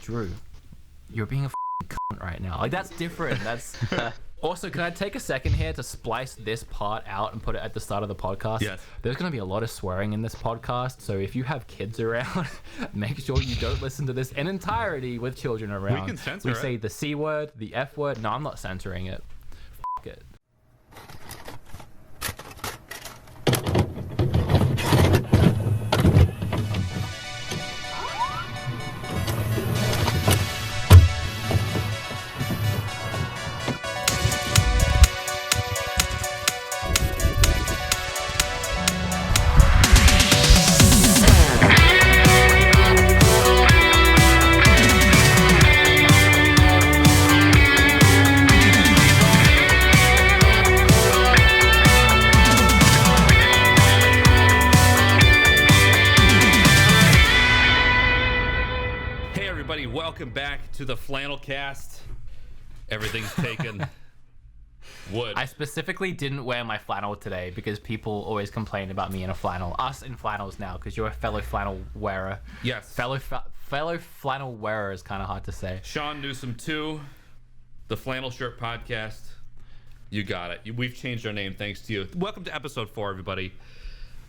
Drew, you're being a cunt right now. Like, that's different. That's also, can I take a second here to splice this part out and put it at the start of the podcast? Yes. There's going to be a lot of swearing in this podcast, so if you have kids around, make sure you don't listen to this in entirety with children around. We can censor it. We say the C word, the F word. No, I'm not censoring it. F it. Welcome back to the Flannel Cast. Everything's taken. Wood. I specifically didn't wear my flannel today because people always complain about me in a flannel. Us in flannels now, because you're a fellow flannel wearer. Yes. Fellow flannel wearer is kind of hard to say. Sean Newsom 2, the Flannel Shirt Podcast. You got it. We've changed our name thanks to you. Welcome to episode 4, everybody.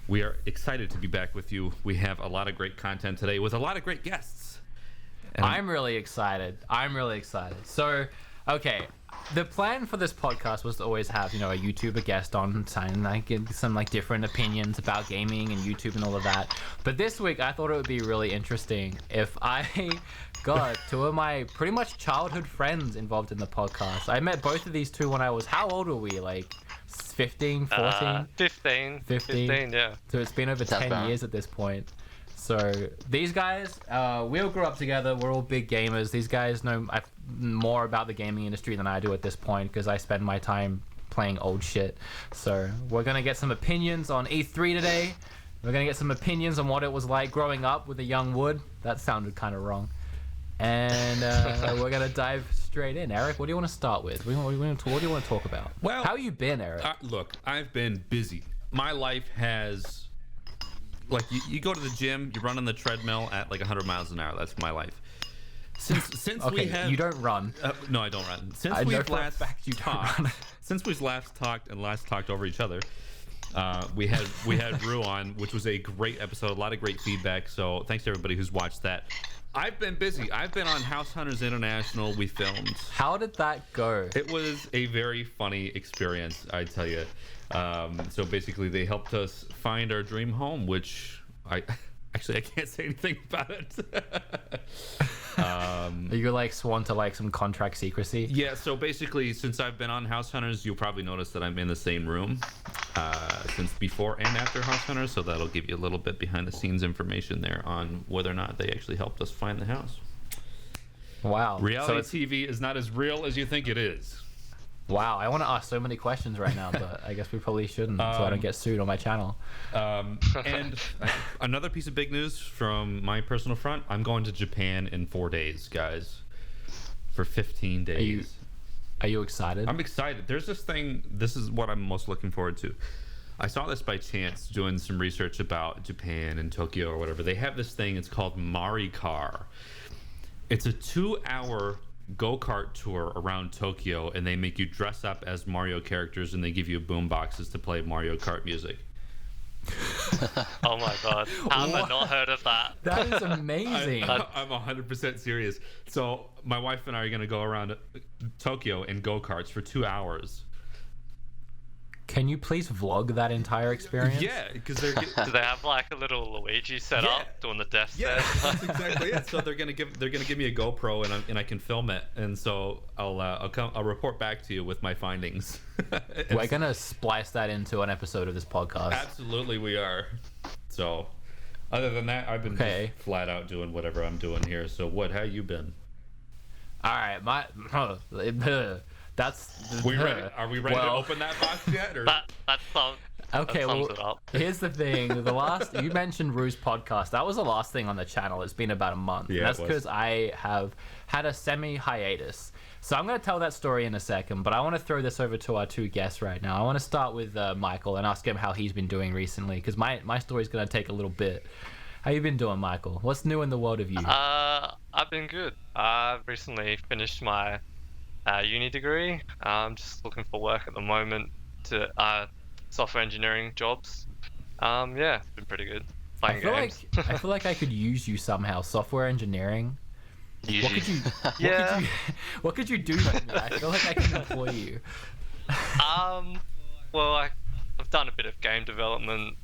We are excited to be back with you. We have a lot of great content today with a lot of great guests. I'm really excited. So, okay, the plan for this podcast was to always have, a YouTuber guest on, saying some different opinions about gaming and YouTube and all of that. But this week, I thought it would be really interesting if I got two of my pretty much childhood friends involved in the podcast. I met both of these two when I was, how old were we? 15, 14? 15, yeah. So it's been over 10 years at this point. So these guys, we all grew up together. We're all big gamers. These guys know more about the gaming industry than I do at this point because I spend my time playing old shit. So we're going to get some opinions on E3 today. We're going to get some opinions on what it was like growing up with a young Wood. That sounded kind of wrong. And we're going to dive straight in. Eric, what do you want to start with? What do you want to talk about? Well, how you been, Eric? Look, I've been busy. My life has... you go to the gym, you run on the treadmill at 100 miles an hour. That's my life. Since okay, we have, you don't run. No, I don't run. Since we've last talked over each other, we had Rue on, which was a great episode, a lot of great feedback. So thanks to everybody who's watched that. I've been busy. I've been on House Hunters International. We filmed. How did that go? It was a very funny experience, I tell you. So basically, they helped us find our dream home, which I can't say anything about it. You're sworn to some contract secrecy? Yeah, so basically, since I've been on House Hunters, you'll probably notice that I'm in the same room since before and after House Hunters, so that'll give you a little bit behind the scenes information there on whether or not they actually helped us find the house. Wow. Reality TV is not as real as you think it is. Wow, I want to ask so many questions right now, but I guess we probably shouldn't, so I don't get sued on my channel. And another piece of big news from my personal front, I'm going to Japan in 4 days, guys, for 15 days. Are you excited? I'm excited. There's this thing, this is what I'm most looking forward to. I saw this by chance doing some research about Japan and Tokyo or whatever. They have this thing, it's called Maricar. It's a 2-hour go-kart tour around Tokyo, and they make you dress up as Mario characters, and they give you boom boxes to play Mario Kart music. Oh my god, how have I not heard of that? That is amazing. I'm 100% serious. So my wife and I are going to go around Tokyo in go-karts for 2 hours. Can you please vlog that entire experience? Yeah, because they're... Do they have a little Luigi set up doing the death set? Yeah, that's exactly it. So they're gonna give me a GoPro and I can film it, and so I'll report back to you with my findings. We're gonna splice that into an episode of this podcast. Absolutely, we are. So, other than that, I've been just flat out doing whatever I'm doing here. So, how you been? All right, That's. Are we ready to open that box yet? Or? That's okay. That Well, sums it up. Here's the thing. You mentioned Rue's podcast. That was the last thing on the channel. It's been about a month. Yeah, and that's because I have had a semi-hiatus. So I'm going to tell that story in a second, but I want to throw this over to our two guests right now. I want to start with Michael and ask him how he's been doing recently, because my story is going to take a little bit. How you been doing, Michael? What's new in the world of you? I've been good. I've recently finished my uni degree. I'm just looking for work at the moment to software engineering jobs. Yeah, it's been pretty good. Playing games. I feel like I could use you somehow. Software engineering. What could you? Yeah. What could you do for me? I feel like I can employ you. Well, I've done a bit of game development,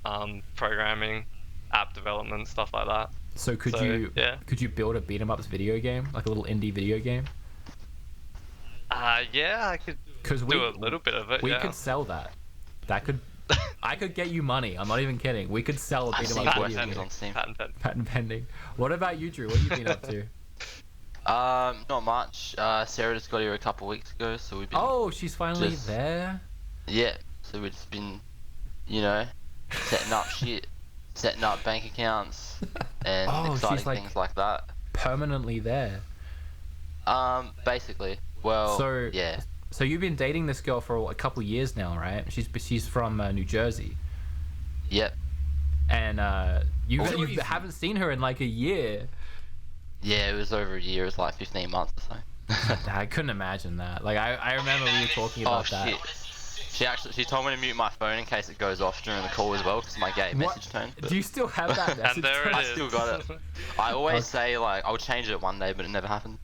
programming, app development, stuff like that. So could you build a beat 'em ups video game, like a little indie video game? Yeah, I could do a little bit of it. We could sell that. I could get you money. I'm not even kidding. We could sell a beat 'em up video game. On Steam. Patent pending. What about you, Drew? What have you been up to? Not much. Sarah just got here a couple weeks ago, so we've been. Oh, she's finally there. Yeah, so we've just been, setting up shit, setting up bank accounts, and exciting things like that. Permanently there. Basically. Well, yeah. So you've been dating this girl for a couple years now, right? She's from New Jersey. Yep. And you haven't seen her in like a year. Yeah, it was over a year. It was like 15 months or so. I couldn't imagine that. Like I remember we were talking about that. Shit. She told me to mute my phone in case it goes off during the call as well, because my gay message tone. Do you still have that message? And there it is. I still got it. I always say like I'll change it one day, but it never happened.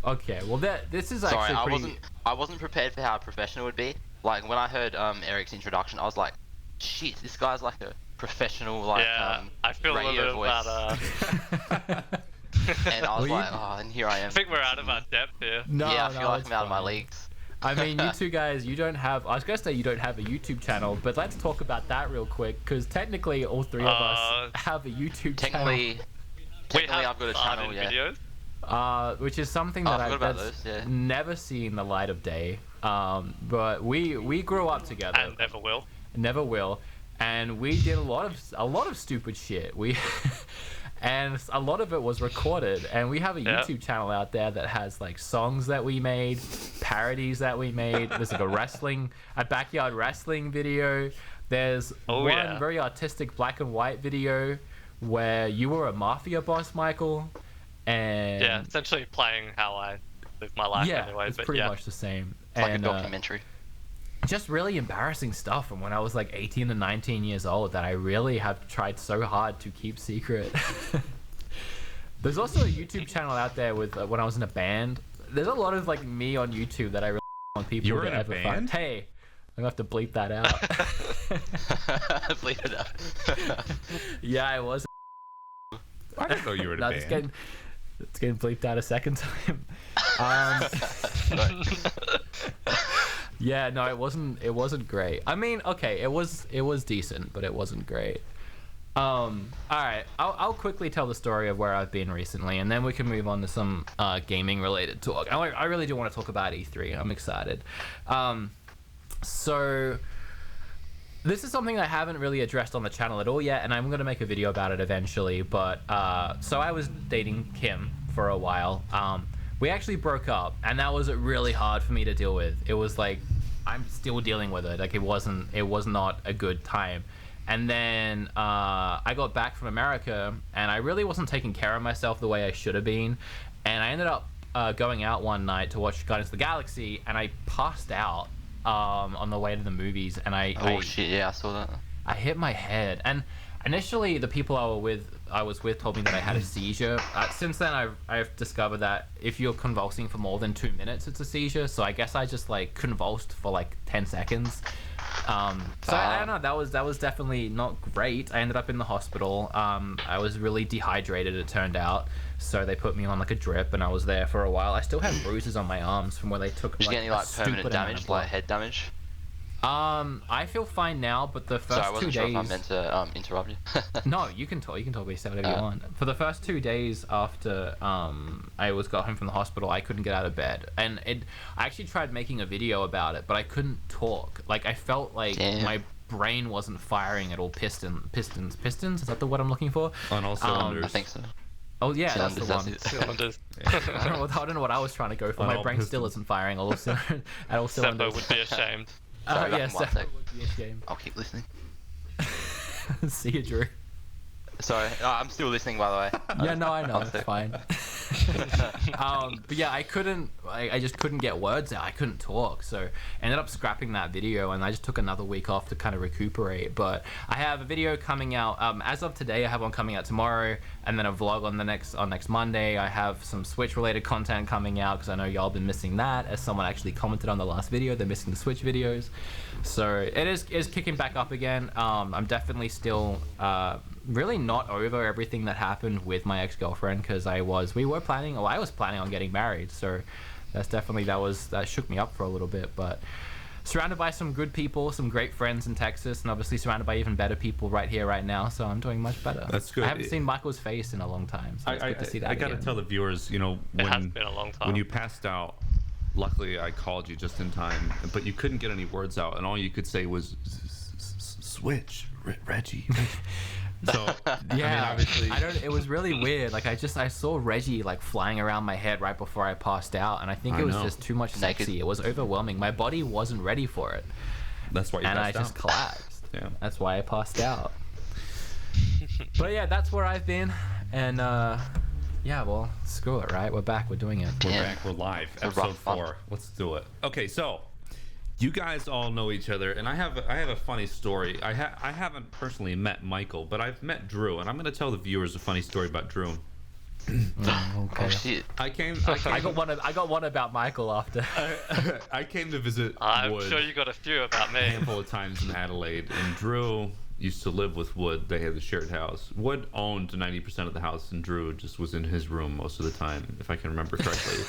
Okay, well this is actually Sorry, I wasn't prepared for how professional it would be. Like when I heard Eric's introduction, I was like, shit, this guy's like a professional I feel radio a little voice. about And I was and here I am. I think we're out of our depth here. I feel like I'm out of my leagues. I mean, you two guys, you don't have... I was going to say you don't have a YouTube channel, but let's talk about that real quick, because technically all three of us have a YouTube channel. Technically I've got a channel, videos. Which is something that I've never seen the light of day. But we grew up together. And never will. Never will. And we did a lot of stupid shit. And a lot of it was recorded, and we have a YouTube channel out there that has like songs that we made, parodies that we made. There's like a backyard wrestling video. There's one very artistic black and white video where you were a mafia boss, Michael, and essentially playing how I live my life. Anyway, it's pretty much the same. It's like a documentary. Just really embarrassing stuff from when I was like 18 to 19 years old that I really have tried so hard to keep secret. There's also a YouTube channel out there with when I was in a band. There's a lot of like me on YouTube that I really want people to ever find. Hey, I'm gonna have to bleep that out. Bleep it out. Yeah, I was. I didn't know you were in a band. It's getting bleeped out a second time. Yeah, no, it wasn't great. I mean, okay, it was decent, but it wasn't great. All right, I'll quickly tell the story of where I've been recently, and then we can move on to some gaming related talk. I really do want to talk about E3. I'm excited. So this is something I haven't really addressed on the channel at all yet, and I'm going to make a video about it eventually. But so I was dating Kim for a while. We actually broke up, and that was really hard for me to deal with. It was like I'm still dealing with it. Like it was not a good time. And then I got back from America, and I really wasn't taking care of myself the way I should have been. And I ended up going out one night to watch Guardians of the Galaxy, and I passed out on the way to the movies. And I saw that. I hit my head, and initially the people I was with told me that I had a seizure. Since then, I've discovered that if you're convulsing for more than 2 minutes, it's a seizure. So I guess I just like convulsed for like 10 seconds. So I don't know. That was definitely not great. I ended up in the hospital. I was really dehydrated, it turned out. So they put me on like a drip, and I was there for a while. I still have bruises on my arms from where they took. Did you get any like permanent damage, like head damage? I feel fine now, but the first 2 days... Sorry, I wasn't sure if I meant to interrupt you. No, you can talk. You can talk me, say whatever you want. For the first 2 days after I got home from the hospital, I couldn't get out of bed, and I actually tried making a video about it, but I couldn't talk. Like I felt like my brain wasn't firing at all. Pistons. Is that the word I'm looking for? On all cylinders. I think so. Oh yeah, that's the one. Cylinders. I don't know what I was trying to go for. My brain still isn't firing at all cylinders. Seppo would be ashamed. Yes, Seppo would be ashamed. I'll keep listening. See you, Drew. Sorry, I'm still listening, by the way. Yeah, no, I know, it's fine. But yeah, I just couldn't get words out. I couldn't talk, so I ended up scrapping that video, and I just took another week off to kind of recuperate. But I have a video coming out as of today. I have one coming out tomorrow, and then a vlog on next Monday. I have some Switch related content coming out because I know y'all been missing that. As someone actually commented on the last video, they're missing the Switch videos. So it is kicking back up again. I'm definitely still really not over everything that happened with my ex-girlfriend, because I was planning on getting married. So that's definitely that shook me up for a little bit. But surrounded by some good people, some great friends in Texas, and obviously surrounded by even better people right here, right now. So I'm doing much better. That's good. I haven't seen Michael's face in a long time, so it's good to see that. I gotta tell the viewers, it has been a long time. When you passed out, luckily I called you just in time, but you couldn't get any words out, and all you could say was switch, Reggie. So yeah, obviously, it was really weird. Like I saw Reggie like flying around my head right before I passed out, and I think it was just too much sexy. It was overwhelming. My body wasn't ready for it. That's why you passed out. And I just collapsed. Yeah. That's why I passed out. But yeah, that's where I've been, and yeah, well, screw it, right? We're back. We're doing it. We're back. We're live. Episode 4. Let's do it. Okay, so you guys all know each other, and I have a funny story. I haven't personally met Michael, but I've met Drew, and I'm going to tell the viewers a funny story about Drew. Okay. Oh shit! I got one about Michael after. I came to visit. I'm Wood sure you got a few about me. a handful of times in Adelaide, and Drew used to live with Wood. They had a shared house. Wood owned 90% of the house, and Drew just was in his room most of the time, if I can remember correctly.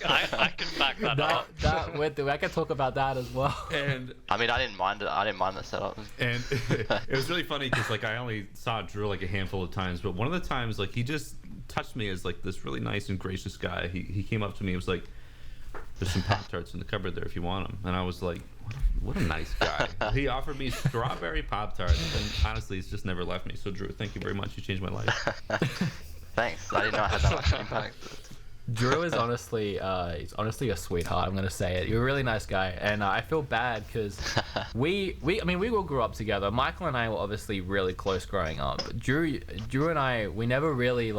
I can back that up. I can talk about that as well. And I mean, I didn't mind it. I didn't mind the setup. And it was really funny because like I only saw Drew like a handful of times, but one of the times like he just touched me as like this really nice and gracious guy. He came up to me and was like, "There's some Pop-Tarts in the cupboard there if you want them." And I was like, what a nice guy. He offered me strawberry Pop-Tarts, and honestly, it's just never left me. So Drew, thank you very much. You changed my life. Thanks. I didn't know I had that much impact. Drew is honestly a sweetheart. I'm gonna say it. You're a really nice guy, and I feel bad because we all grew up together. Michael and I were obviously really close growing up. But Drew and I, we never really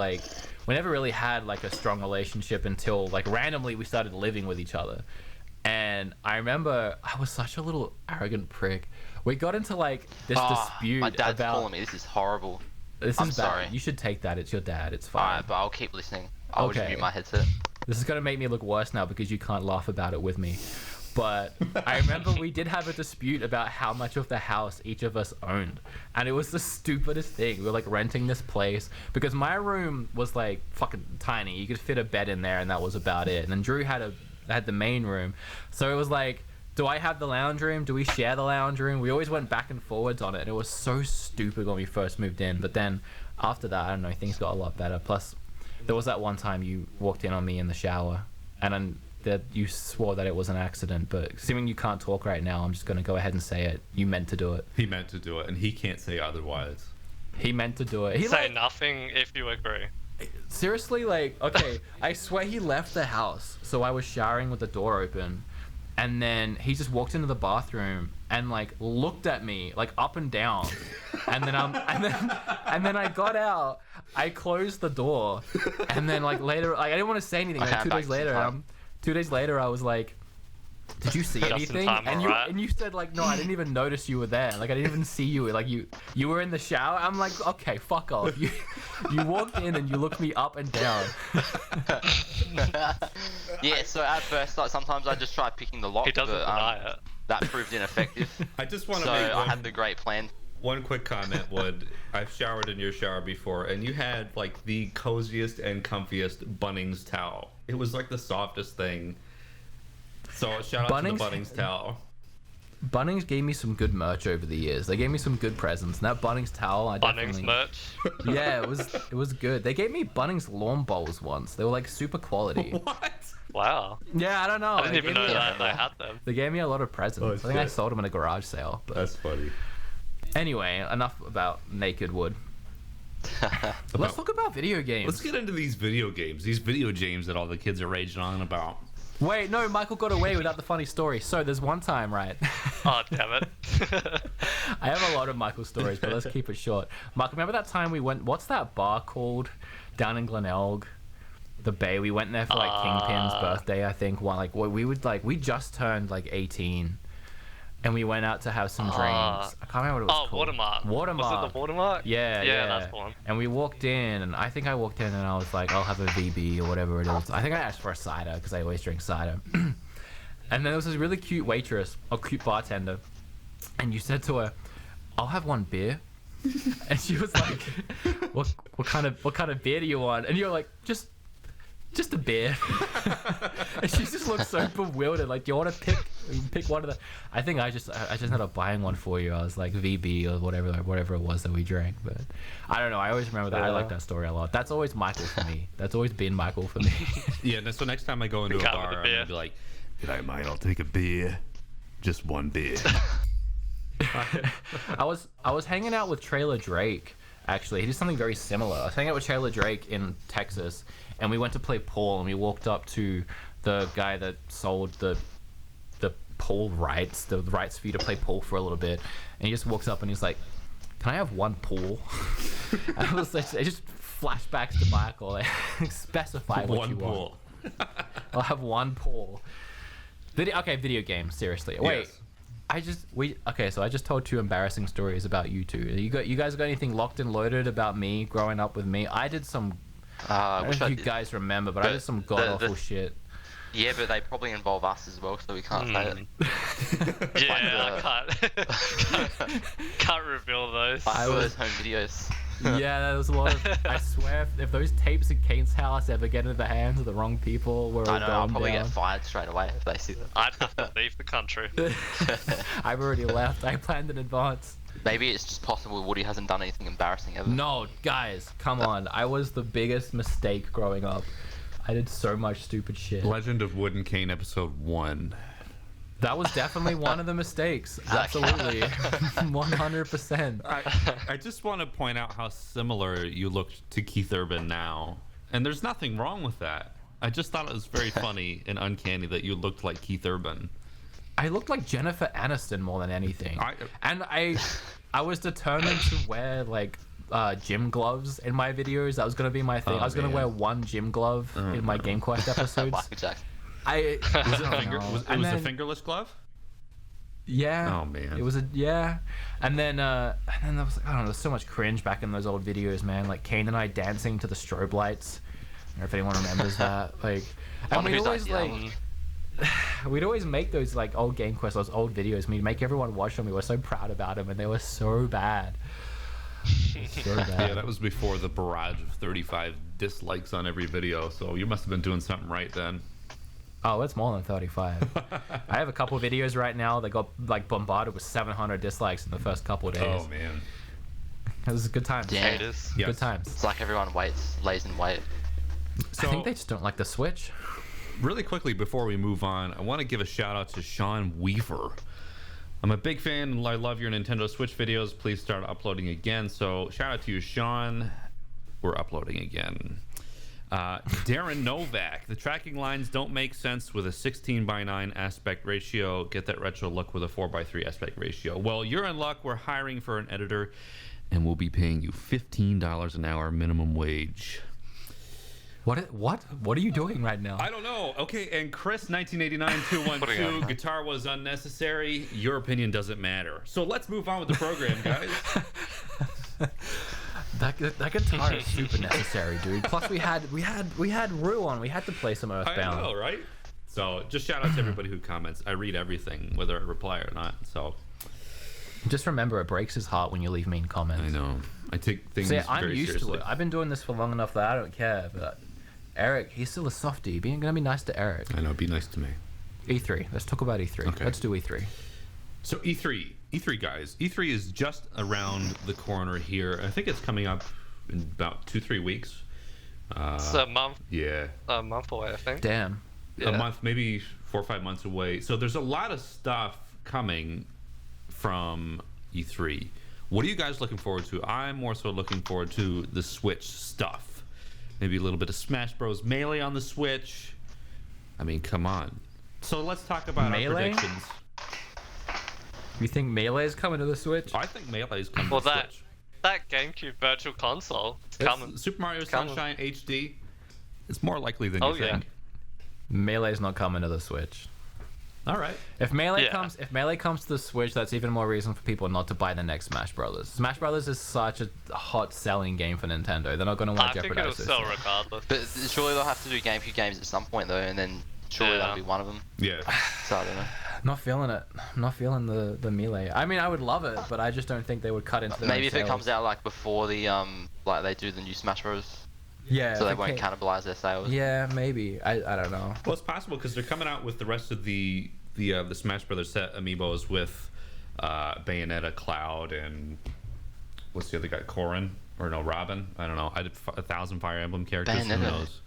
had like a strong relationship until like randomly we started living with each other. And I remember I was such a little arrogant prick. We got into like this dispute. My dad's about, calling me. This is horrible. I'm sorry. bad. You should take that. It's your dad. It's fine. Alright, but I'll keep listening. I'll just mute my headset. This is gonna make me look worse now because you can't laugh about it with me. But I remember we did have a dispute about how much of the house each of us owned. And it was the stupidest thing. We were like renting this place because my room was like fucking tiny. You could fit a bed in there and that was about it. And then Drew had the main room. So it was like, do I have the lounge room? Do we share the lounge room? We always went back and forwards on it. And it was so stupid when we first moved in. But then after that, I don't know, things got a lot better. Plus, there was that one time you walked in on me in the shower and then that you swore that it was an accident, but assuming you can't talk right now, I'm just going to go ahead and say it. You meant to do it. He meant to do it, and he can't say otherwise. He meant to do it. He say nothing if you agree. Seriously, like, okay, I swear he left the house. So I was showering with the door open, and then he just walked into the bathroom and like looked at me like up and down, and then and then I got out. I closed the door, and then like later, like I didn't want to say anything. Like 2 days later, 2 days later, I was like, "Did you see anything?" And you said like, "No, I didn't even notice you were there. Like I didn't even see you. Like you were in the shower." I'm like, "Okay, fuck off." You walked in and you looked me up and down. Yeah. So at first, like sometimes I just try picking the lock, he doesn't deny it. That proved ineffective. I just want to so make I had the great plan. One quick comment, Wood. I've showered in your shower before, and you had like the coziest and comfiest Bunnings towel. It was like the softest thing. So shout out to the Bunnings towel. Bunnings gave me some good merch over the years. They gave me some good presents. And that Bunnings towel, Bunnings merch. Yeah, it was good. They gave me Bunnings lawn bowls once. They were like super quality. What? Wow. Yeah, I don't know. I didn't even know that they had them. They gave me a lot of presents. I think I sold them in a garage sale. But that's funny. Anyway, enough about naked Wood. Let's talk about video games. Let's get into these video games. These video games that all the kids are raging on about. Wait, no, Michael got away without the funny story. So there's one time, right? Oh, damn it. I have a lot of Michael stories, but let's keep it short. Michael, remember that time we went, what's that bar called down in Glenelg? The Bay. We went there for like Kingpin's birthday, I think. We just turned like 18. And we went out to have some drinks. I can't remember what it was called. Watermark. Watermark. Was it the Watermark? Yeah. That's the one. And we walked in, and I think I walked in and I was like, I'll have a VB or whatever it is. I think I asked for a cider because I always drink cider. And then there was this really cute waitress, or cute bartender, and you said to her, I'll have one beer. And she was like, what kind of beer do you want? And you're like, just a beer. And she just looked so bewildered. Like, do you want to pick one of the? I think I just ended up buying one for you. I was like VB or whatever it was that we drank. But I don't know. I always remember that. Yeah. I like that story a lot. That's always Michael for me. That's always been Michael for me. Yeah. So next time I go into a Got bar, with the I'm beer. gonna be like, if I might, I'll take a beer, just one beer. I was hanging out with Trailer Drake. Actually, he did something very similar. I was hanging out with Trailer Drake in Texas, and we went to play pool, and we walked up to the guy that sold the pool rights, the rights for you to play pool for a little bit, and he just walks up and he's like, "Can I have one pool?" And it was like, it just flashbacks to Michael. Like, specify what you want. I'll have one pool. Video games. Seriously, wait. Yes. So I just told 2 embarrassing stories about you two. You guys got anything locked and loaded about me growing up with me? I did some. I don't know if you guys remember, but I did some god awful shit. Yeah, but they probably involve us as well, so we can't say it. Yeah, I can't reveal those. Those home videos. Yeah, there was a lot of. I swear, if those tapes at Kane's house ever get into the hands of the wrong people, we're all I know, I'll probably down. get fired straight away if they see them. I'd have to leave the country. I've already left. I planned in advance. Maybe it's just possible Woody hasn't done anything embarrassing ever. No, guys, come on. I was the biggest mistake growing up. I did so much stupid shit. Legend of Wood and Cane episode 1. That was definitely one of the mistakes. Absolutely. 100%. I just want to point out how similar you look to Keith Urban now. And there's nothing wrong with that. I just thought it was very funny and uncanny that you looked like Keith Urban. I looked like Jennifer Aniston more than anything. I was determined to wear like gym gloves in my videos. That was going to be my thing. I was going to wear one gym glove in my Game Quest episodes. Michael Jackson. Was it a fingerless glove? Yeah. Oh man. It was and then there was I don't know. There's so much cringe back in those old videos, man. Like Kane and I dancing to the strobe lights. I don't know if anyone remembers that. Like, and we'd always make those like old Game Quest, those old videos. We'd make everyone watch them. We were so proud about them, and they were so bad. So bad. Yeah, that was before the barrage of 35 dislikes on every video. So you must have been doing something right then. Oh, it's more than 35. I have a couple videos right now that got like bombarded with 700 dislikes in the first couple of days. Oh man, it was a good time. Yeah, it is. Good times. It's like everyone lays in wait. So, I think they just don't like the Switch. Really quickly before we move on, I want to give a shout out to Sean Weaver. I'm a big fan and I love your Nintendo Switch videos. Please start uploading again. So shout out to you, Sean. We're uploading again. Darren Novak. The tracking lines don't make sense with a 16:9 aspect ratio. Get that retro look with a 4:3 aspect ratio. Well, you're in luck. We're hiring for an editor and we'll be paying you $15 an hour minimum wage. What are you doing right now? I don't know. Okay, and Chris 1989-212, guitar was unnecessary. Your opinion doesn't matter. So let's move on with the program, guys. That guitar is super necessary, dude. Plus we had Rue on. We had to play some Earthbound. I know, right? So just shout out to everybody who comments. I read everything, whether I reply or not. So just remember, it breaks his heart when you leave mean comments. I know. I take things See, very I'm used seriously. to it. I've been doing this for long enough that I don't care. But Eric, he's still a softie. Gonna be nice to Eric. I know. Be nice to me. E3. Let's talk about E3. Okay. Let's do E3. So E3 guys. E3 is just around the corner here. I think it's coming up in about 2-3 weeks. It's a month. Yeah. A month away, I think. Damn. Yeah. A month, maybe 4 or 5 months away. So there's a lot of stuff coming from E3. What are you guys looking forward to? I'm more so looking forward to the Switch stuff. Maybe a little bit of Smash Bros. Melee on the Switch. I mean, come on. So let's talk about our Melee? predictions. You think Melee is coming to the Switch? I think Melee's coming Well, to the that Switch. that GameCube Virtual Console is coming. Super Mario coming. Sunshine HD. It's more likely than Oh, you yeah. think. Melee's not coming to the Switch. All right. If Melee Yeah. comes to the Switch, that's even more reason for people not to buy the next Smash Brothers. Smash Brothers is such a hot selling game for Nintendo. They're not going to want I to think it'll jeopardize sell this. regardless. But surely they'll have to do GameCube games at some point though, and then surely Yeah. that'll be one of them. Yeah. So I don't know. Not feeling it. Not feeling the Melee. I mean, I would love it, but I just don't think they would cut into the Maybe if it comes out like before the like they do the new Smash Bros. Yeah. So they if it won't came- cannibalize their sales. Yeah, maybe. I don't know. Well, it's possible because they're coming out with the rest of the Smash Brothers set amiibos with Bayonetta, Cloud, and what's the other guy? Corrin or no, Robin? I don't know. I did 1,000 Fire Emblem characters. Who Bayonetta. knows?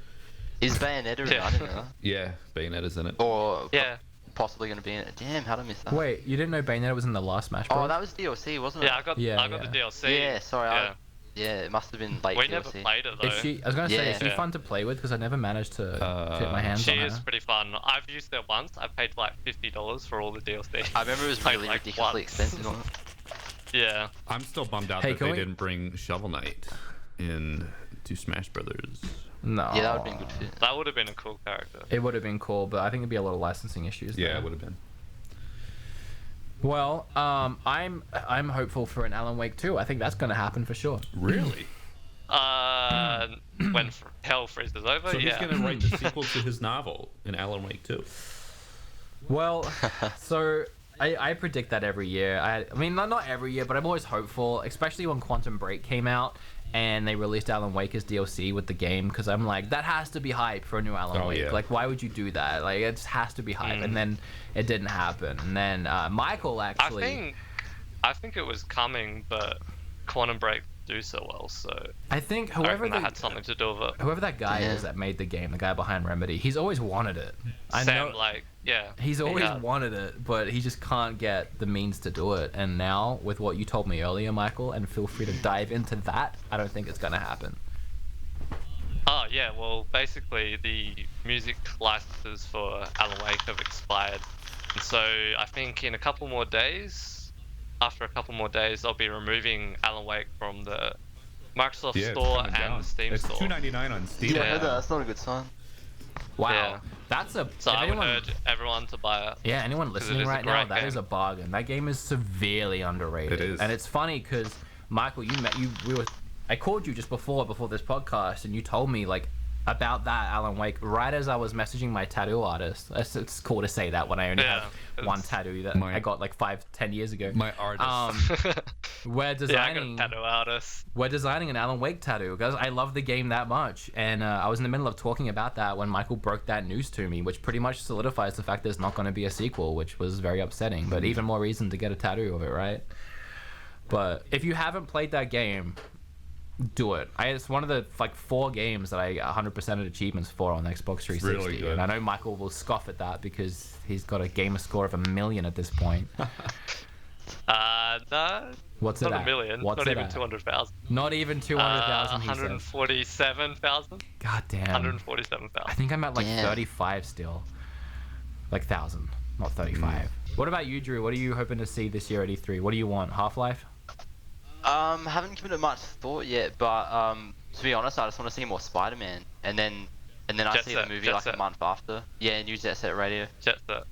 Is Bayonetta in it? Yeah. I didn't know. Yeah, Bayonetta's in it. Or Yeah. possibly going to be in it. Damn, how did I miss that? Wait, you didn't know Bayonetta was in the last Smash Bros? Oh, that was DLC, wasn't it? Yeah, I got Yeah, the yeah. DLC. Yeah, sorry. Yeah. Yeah, it must have been late We DLC. never played it though. Is she? I was gonna say, is she Yeah. fun to play with? Because I never managed to get my hands She on her. is pretty fun. I've used it once. I paid like $50 for all the DLC. I remember it was Played, really like, ridiculously once. expensive on it. Yeah. I'm still bummed out Hey, that can they we- didn't bring Shovel Knight in to Smash Brothers. No. Yeah, that would have been good fit. That would have been a cool character. It would have been cool, but I think it'd be a lot of licensing issues. Yeah, there. it would have been. Well, I'm hopeful for an Alan Wake 2. I think that's gonna happen for sure. Really? When hell freezes over, So yeah. he's going to write the sequel to his novel in Alan Wake 2. Well, so I predict that every year. I mean, not every year, but I'm always hopeful, especially when Quantum Break came out and they released Alan Wake as DLC with the game, because I'm like, that has to be hype for a new Alan Oh, Wake. yeah. Like, why would you do that? Like, it just has to be hype. And then it didn't happen. And then Michael actually... I think it was coming, but Quantum Break do so well, so I think I whoever reckon that had something to do with it. whoever that guy Yeah. is that made the game, the guy behind Remedy, he's always wanted it. I Sam, know. like, yeah. He's always yeah. wanted it, but he just can't get the means to do it. And now, with what you told me earlier, Michael, and feel free to dive into that, I don't think it's going to happen. Oh, yeah, well, basically, the music licenses for Alan Wake have expired. And so I think in a couple more days, after a couple more days, they'll be removing Alan Wake from the Microsoft Yeah, it's Store coming and down. the Steam It's Store. $2.99 on Steam. Yeah, I Yeah. heard that. That's not a good sign. Wow. Yeah. That's a... So if I would anyone, urge everyone to buy it. yeah, anyone 'cause it listening is a right now, great that is game. a bargain. That game is severely underrated. It is. And it's funny because, Michael, I called you just before this podcast, and you told me, like, about that Alan Wake right as I was messaging my tattoo artist. It's cool to say that when I only Yeah, have one it's- tattoo that My- I got like 5-10 years ago. My artist. We're Yeah, I got designing a tattoo artist. we're designing an Alan Wake tattoo because I love the game that much, and I was in the middle of talking about that when Michael broke that news to me, which pretty much solidifies the fact there's not going to be a sequel, which was very upsetting, but even more reason to get a tattoo of it, right? But if you haven't played that game, do it. It's one of the like 4 games that I 100% achievements for on Xbox 360. really good. And I know Michael will scoff at that because he's got a gamer score of 1 million at this point. No, What's not it a at? million. What's Not it even at? 200,000. Not even 200,000. He said. 147,000. God damn. 147,000. I think I'm at like Damn. 35 still. Like 1,000, not 35. What about you, Drew? What are you hoping to see this year at E3? What do you want? Half-Life? Haven't given it much thought yet, but to be honest, I just want to see more Spider-Man, and then I Jet see Set, the movie Jet like Set. a month after. Yeah, new Jet Set Radio. Jet Set.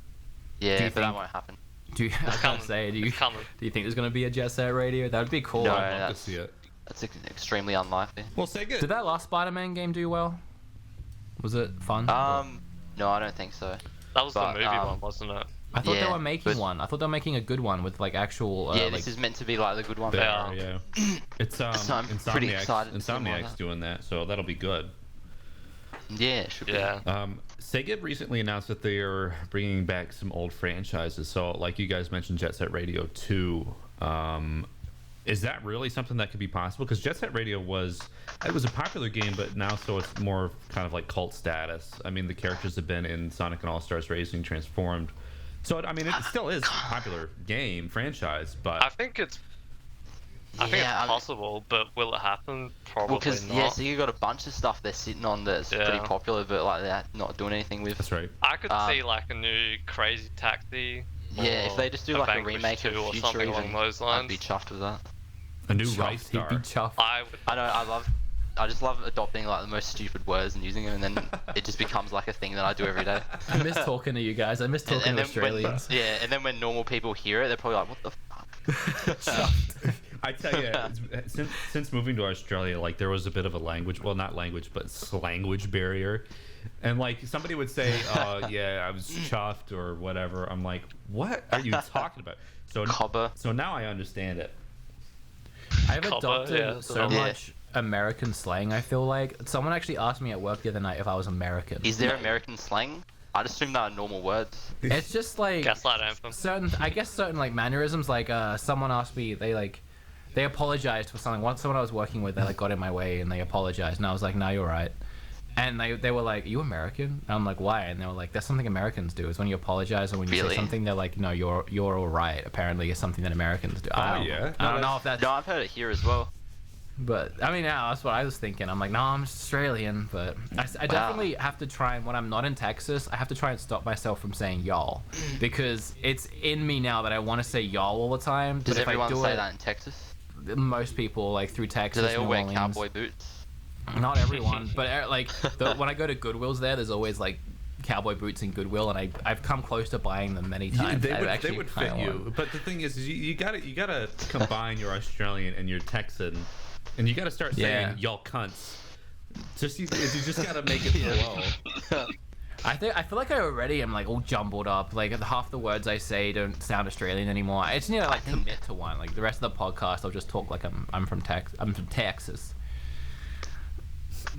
Yeah, Do you but that think- won't happen. Do you, I was gonna coming. say, do you It's coming. think there's gonna be a Jet Set Radio? That would be cool. No. I'd love to that's- see it. That's extremely unlikely. Well, say good. Did that last Spider-Man game do well? Was it fun? No, I don't think so. That was the But, movie one, wasn't it? I thought they yeah, were making but- one. I thought they were making a good one with like actual. Yeah, like, this is meant to be like the good one. They Yeah. are, yeah. It's So I'm pretty Insomniac. excited to see more of Insomniac's that. doing that, so that'll be good. Yeah, it should be. Yeah. Sega recently announced that they are bringing back some old franchises. So, like you guys mentioned, Jet Set Radio 2. Is that really something that could be possible? Because Jet Set Radio was a popular game, but now so it's more kind of like cult status. I mean, the characters have been in Sonic and All Stars Racing, Transformed. So, I mean, it still is a popular game franchise, but I think it's I think Yeah, it's possible, but will it happen? Probably Well, because not. so you got a bunch of stuff they're sitting on that's pretty Yeah. popular, but like they're not doing anything with. That's right. I could see like a new Crazy Taxi. Yeah, if or they just do like a Vanquish remake 2 of or Future, something even, along those I'd lines. be chuffed with that. A new Chuffed, Rice he'd be Star. chuffed. I would. I know, I just love adopting like the most stupid words and using them, and then it just becomes like a thing that I do every day. I miss talking to you guys. I miss talking to Australians. And then when normal people hear it, they're probably like, "What the fuck?" I tell you, since moving to Australia, like there was a bit of a not language, but language barrier. And like somebody would say, "Oh yeah, I was chuffed" or whatever. I'm like, "What are you talking about?" So now I understand it. I've adopted yeah, so yeah. much American slang. I feel like someone actually asked me at work the other night if I was American. Is there American slang? I'd assume that are normal words. It's just like Gaslight Anthem. certain like mannerisms. Like someone asked me, they apologized for something. Once someone I was working with, they like got in my way and they apologized, and I was like, "No, you're right." And they were like, "You American?" And I'm like, "Why?" And they were like, "That's something Americans do. Is when you apologize or when you say Really? something, they're like, no, you're all right. Apparently, it's something that Americans do." I don't know if that's. No, I've heard it here as well. But I mean, yeah, that's what I was thinking. I'm like, no, I'm just Australian, but I definitely have to try, and when I'm not in Texas, I have to try and stop myself from saying y'all, because it's in me now that I want to say y'all all the time. Does but if everyone I do say it, that in Texas? most people like through Texas. Do they all New wear Orleans. cowboy boots? Not everyone, but like when I go to Goodwill's there's always like cowboy boots in Goodwill, and I've come close to buying them many times. They would fit you, but the thing is you gotta combine your Australian and your Texan, and you gotta start saying y'all cunts. You just gotta make it flow. I feel like I already am like all jumbled up. Like half the words I say don't sound Australian anymore. I just need to like commit to one. Like the rest of the podcast, I'll just talk like I'm from Texas.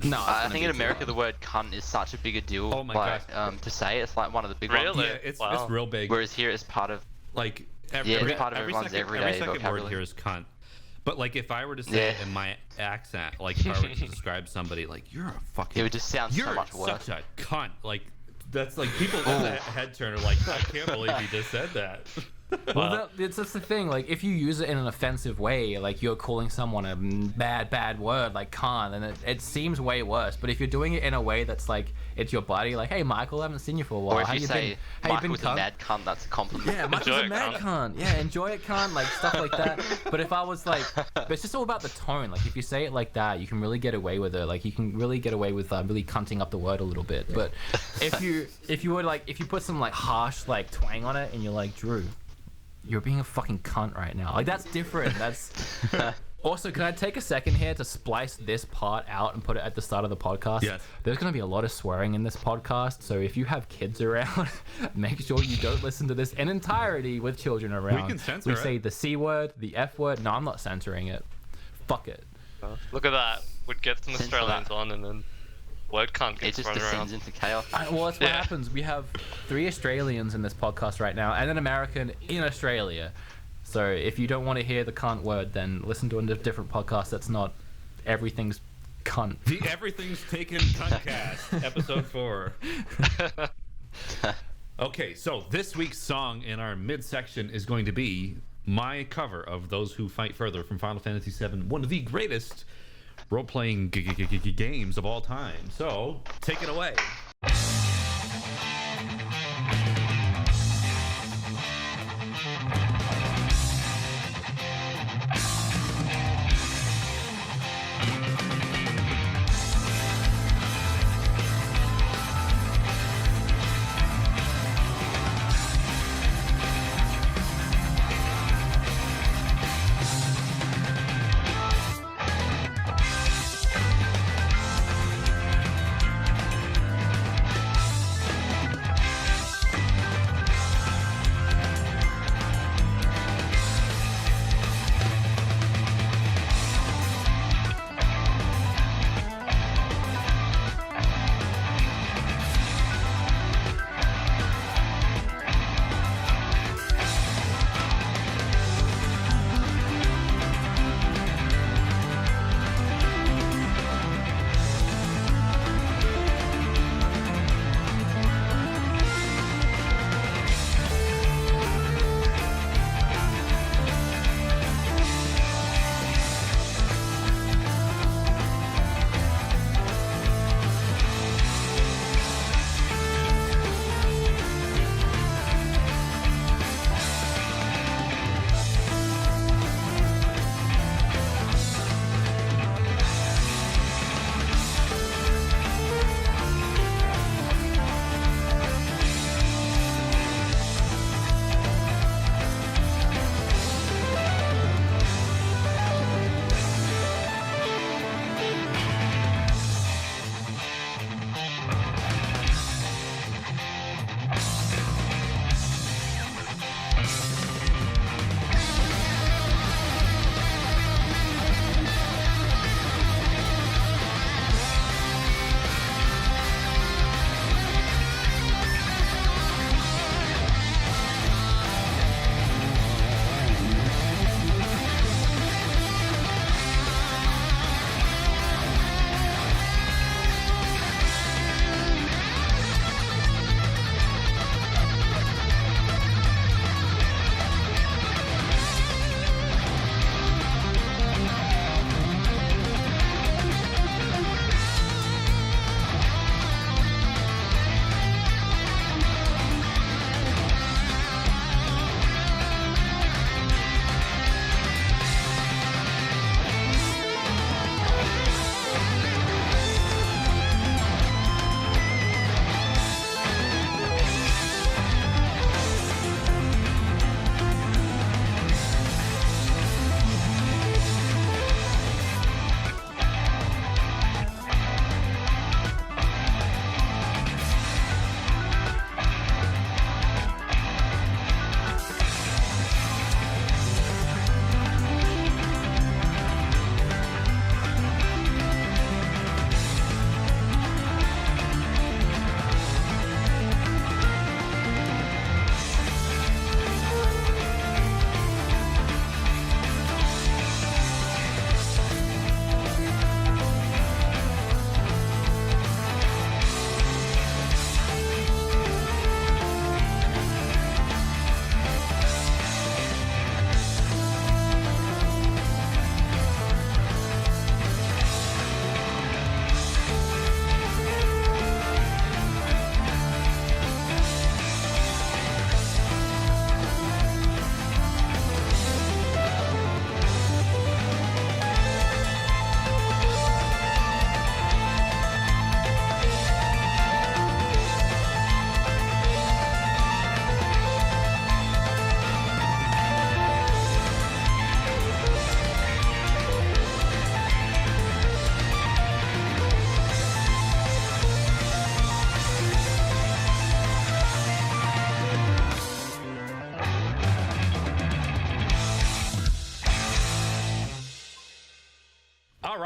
No, I think in America the word cunt is such a bigger deal. Oh my gosh. To say it's like one of the big Really? ones. Yeah, it's real big. Whereas here it's part of Like it's part of everyone's second everyday word vocabulary. here is cunt. But like if I were to say it in my accent, like if I were to describe somebody, like you're a fucking, It would just sound you're so much worse. such a cunt. Like that's like people in that head turn are like, I can't believe he just said that. Well, that's the thing. Like, if you use it in an offensive way, like you're calling someone a bad word, like "cunt," and it seems way worse. But if you're doing it in a way that's like it's your buddy, like, "Hey, Michael, I haven't seen you for a while. Or if How you you say been? How you been, Michael's a cunt?" mad cunt, that's a compliment. Yeah, Michael's Enjoy a it, mad cunt. Yeah, enjoy it, cunt. Like stuff like that. But if I was like, but it's just all about the tone. Like if you say it like that, you can really get away with it. Like you can really get away with really cunting up the word a little bit. But if you were like, if you put some like harsh like twang on it, and you're like, "Drew, you're being a fucking cunt right now." Like that's different. That's also, can I take a second here to splice this part out and put it at the start of the podcast? Yes. There's going to be a lot of swearing in this podcast, so if you have kids around, make sure you don't listen to this in entirety with children around. We can censor We it. say the C word, the F word. No, I'm not censoring it. Fuck it. Look at that. We'd get some Censor Australians that. on, and then word can't It get just thrown around. descends into chaos. Well, that's what Yeah. happens. We have 3 Australians in this podcast right now, and an American in Australia. So if you don't want to hear the cunt word, then listen to a different podcast that's not everything's cunt. The Everything's Taken Cuntcast, episode 4. Okay, so this week's song in our midsection is going to be my cover of Those Who Fight Further from Final Fantasy VII, one of the greatest role-playing games of all time. So, take it away.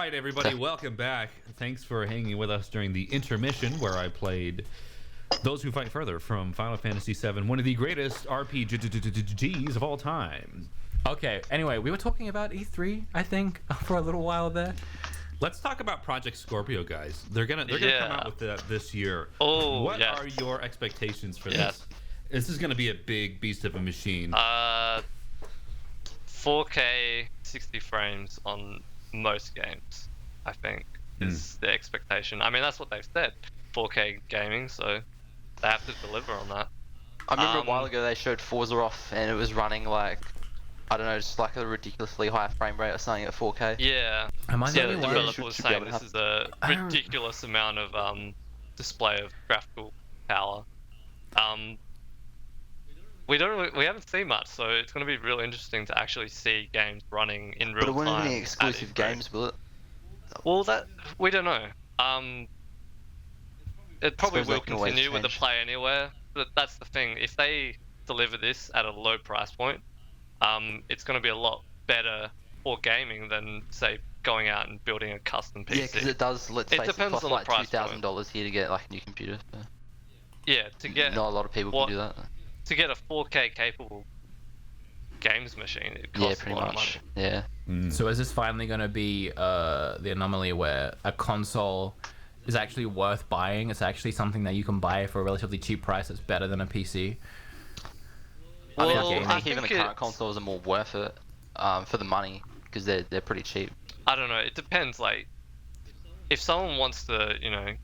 right, everybody, welcome back. Thanks for hanging with us during the intermission where I played Those Who Fight Further from Final Fantasy VII, one of the greatest RPGs of all time. Okay, anyway, we were talking about E3, I think, for a little while there. Let's talk about Project Scorpio, guys. They're gonna come out with that this year. Oh, what are your expectations for this? This is gonna be a big beast of a machine. 4K 60 frames on most games, I think, is the expectation. I mean, that's what they've said, 4K gaming, so they have to deliver on that. I remember a while ago they showed Forza off and it was running like, I don't know, just like a ridiculously high frame rate or something at 4K. Yeah. Am I the The only one? developer was saying this is a ridiculous amount of display of graphical power. We haven't seen much, so it's going to be real interesting to actually see games running in real time. But it won't be any exclusive games, will it? Well, that we don't know. It probably will continue with the Play Anywhere, but that's the thing. If they deliver this at a low price point, it's going to be a lot better for gaming than, say, going out and building a custom PC. Yeah, because it does. Let's face it, cost like $2,000 here to get like a new computer. So. Yeah, to get. Not a lot of people can do that. To get a 4K capable games machine, it costs a lot of money. Yeah. So is this finally going to be the anomaly where a console is actually worth buying? It's actually something that you can buy for a relatively cheap price that's better than a PC? Well, I think even the current consoles are more worth it for the money because they're pretty cheap. I don't know. It depends. Like, if someone wants to,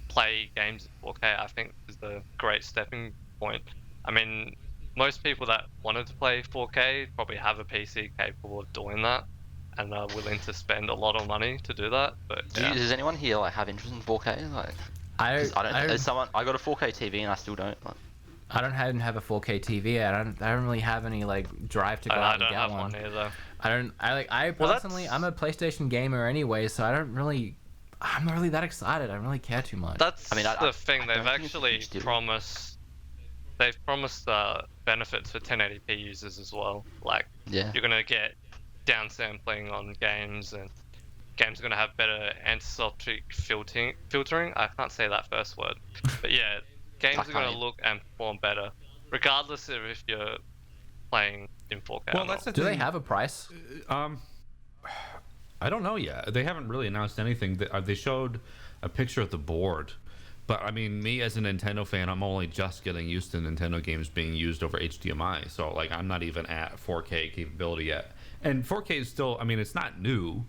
play games in 4K, I think is the great stepping point. I mean, most people that wanted to play 4K probably have a PC capable of doing that and are willing to spend a lot of money to do that. But does anyone here like have interest in 4K? Like, I got a 4K TV and I still don't. Like, I don't even have a 4K TV. I don't really have any like drive to go out and get one. Either. I personally, I'm a PlayStation gamer anyway, so I'm not really that excited. I don't really care too much. That's the thing. They've actually promised. They've promised benefits for 1080p users as well. Like, you're gonna get downsampling on games, and games are gonna have better anisotropic filtering. I can't say that first word, but yeah, games are gonna look and perform better, regardless of if you're playing in 4K. Well, that's the thing. Do they have a price? I don't know yet. They haven't really announced anything. They showed a picture of the board. But I mean, me as a Nintendo fan, I'm only just getting used to Nintendo games being used over HDMI. So like, I'm not even at 4K capability yet. And 4K is still, I mean, it's not new,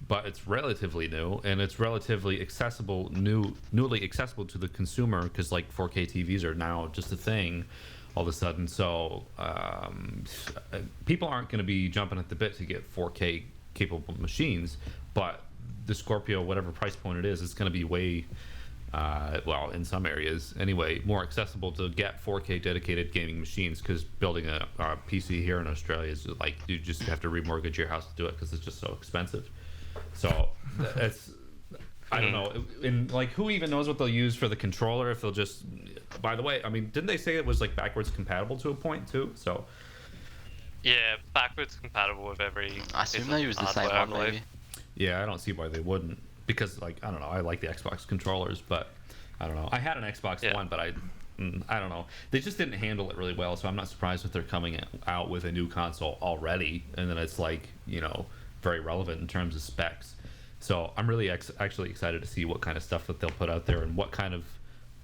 but it's relatively new and it's relatively accessible, newly accessible to the consumer because like 4K TVs are now just a thing all of a sudden. So people aren't going to be jumping at the bit to get 4K capable machines. But the Scorpio, whatever price point it is, it's going to be way. Well, in some areas anyway, more accessible to get 4K dedicated gaming machines because building a PC here in Australia is like you just have to remortgage your house to do it because it's just so expensive. So it's I don't know. And like, who even knows what they'll use for the controller? If they'll just, by the way, I mean, didn't they say it was like backwards compatible to a point too? So yeah, backwards compatible with every. I assume they use the same one, maybe. Yeah, I don't see why they wouldn't. Because like I don't know, I like the Xbox controllers, but I don't know. I had an Xbox One, but I don't know. They just didn't handle it really well, so I'm not surprised that they're coming out with a new console already, and then it's like very relevant in terms of specs. So I'm really actually excited to see what kind of stuff that they'll put out there and what kind of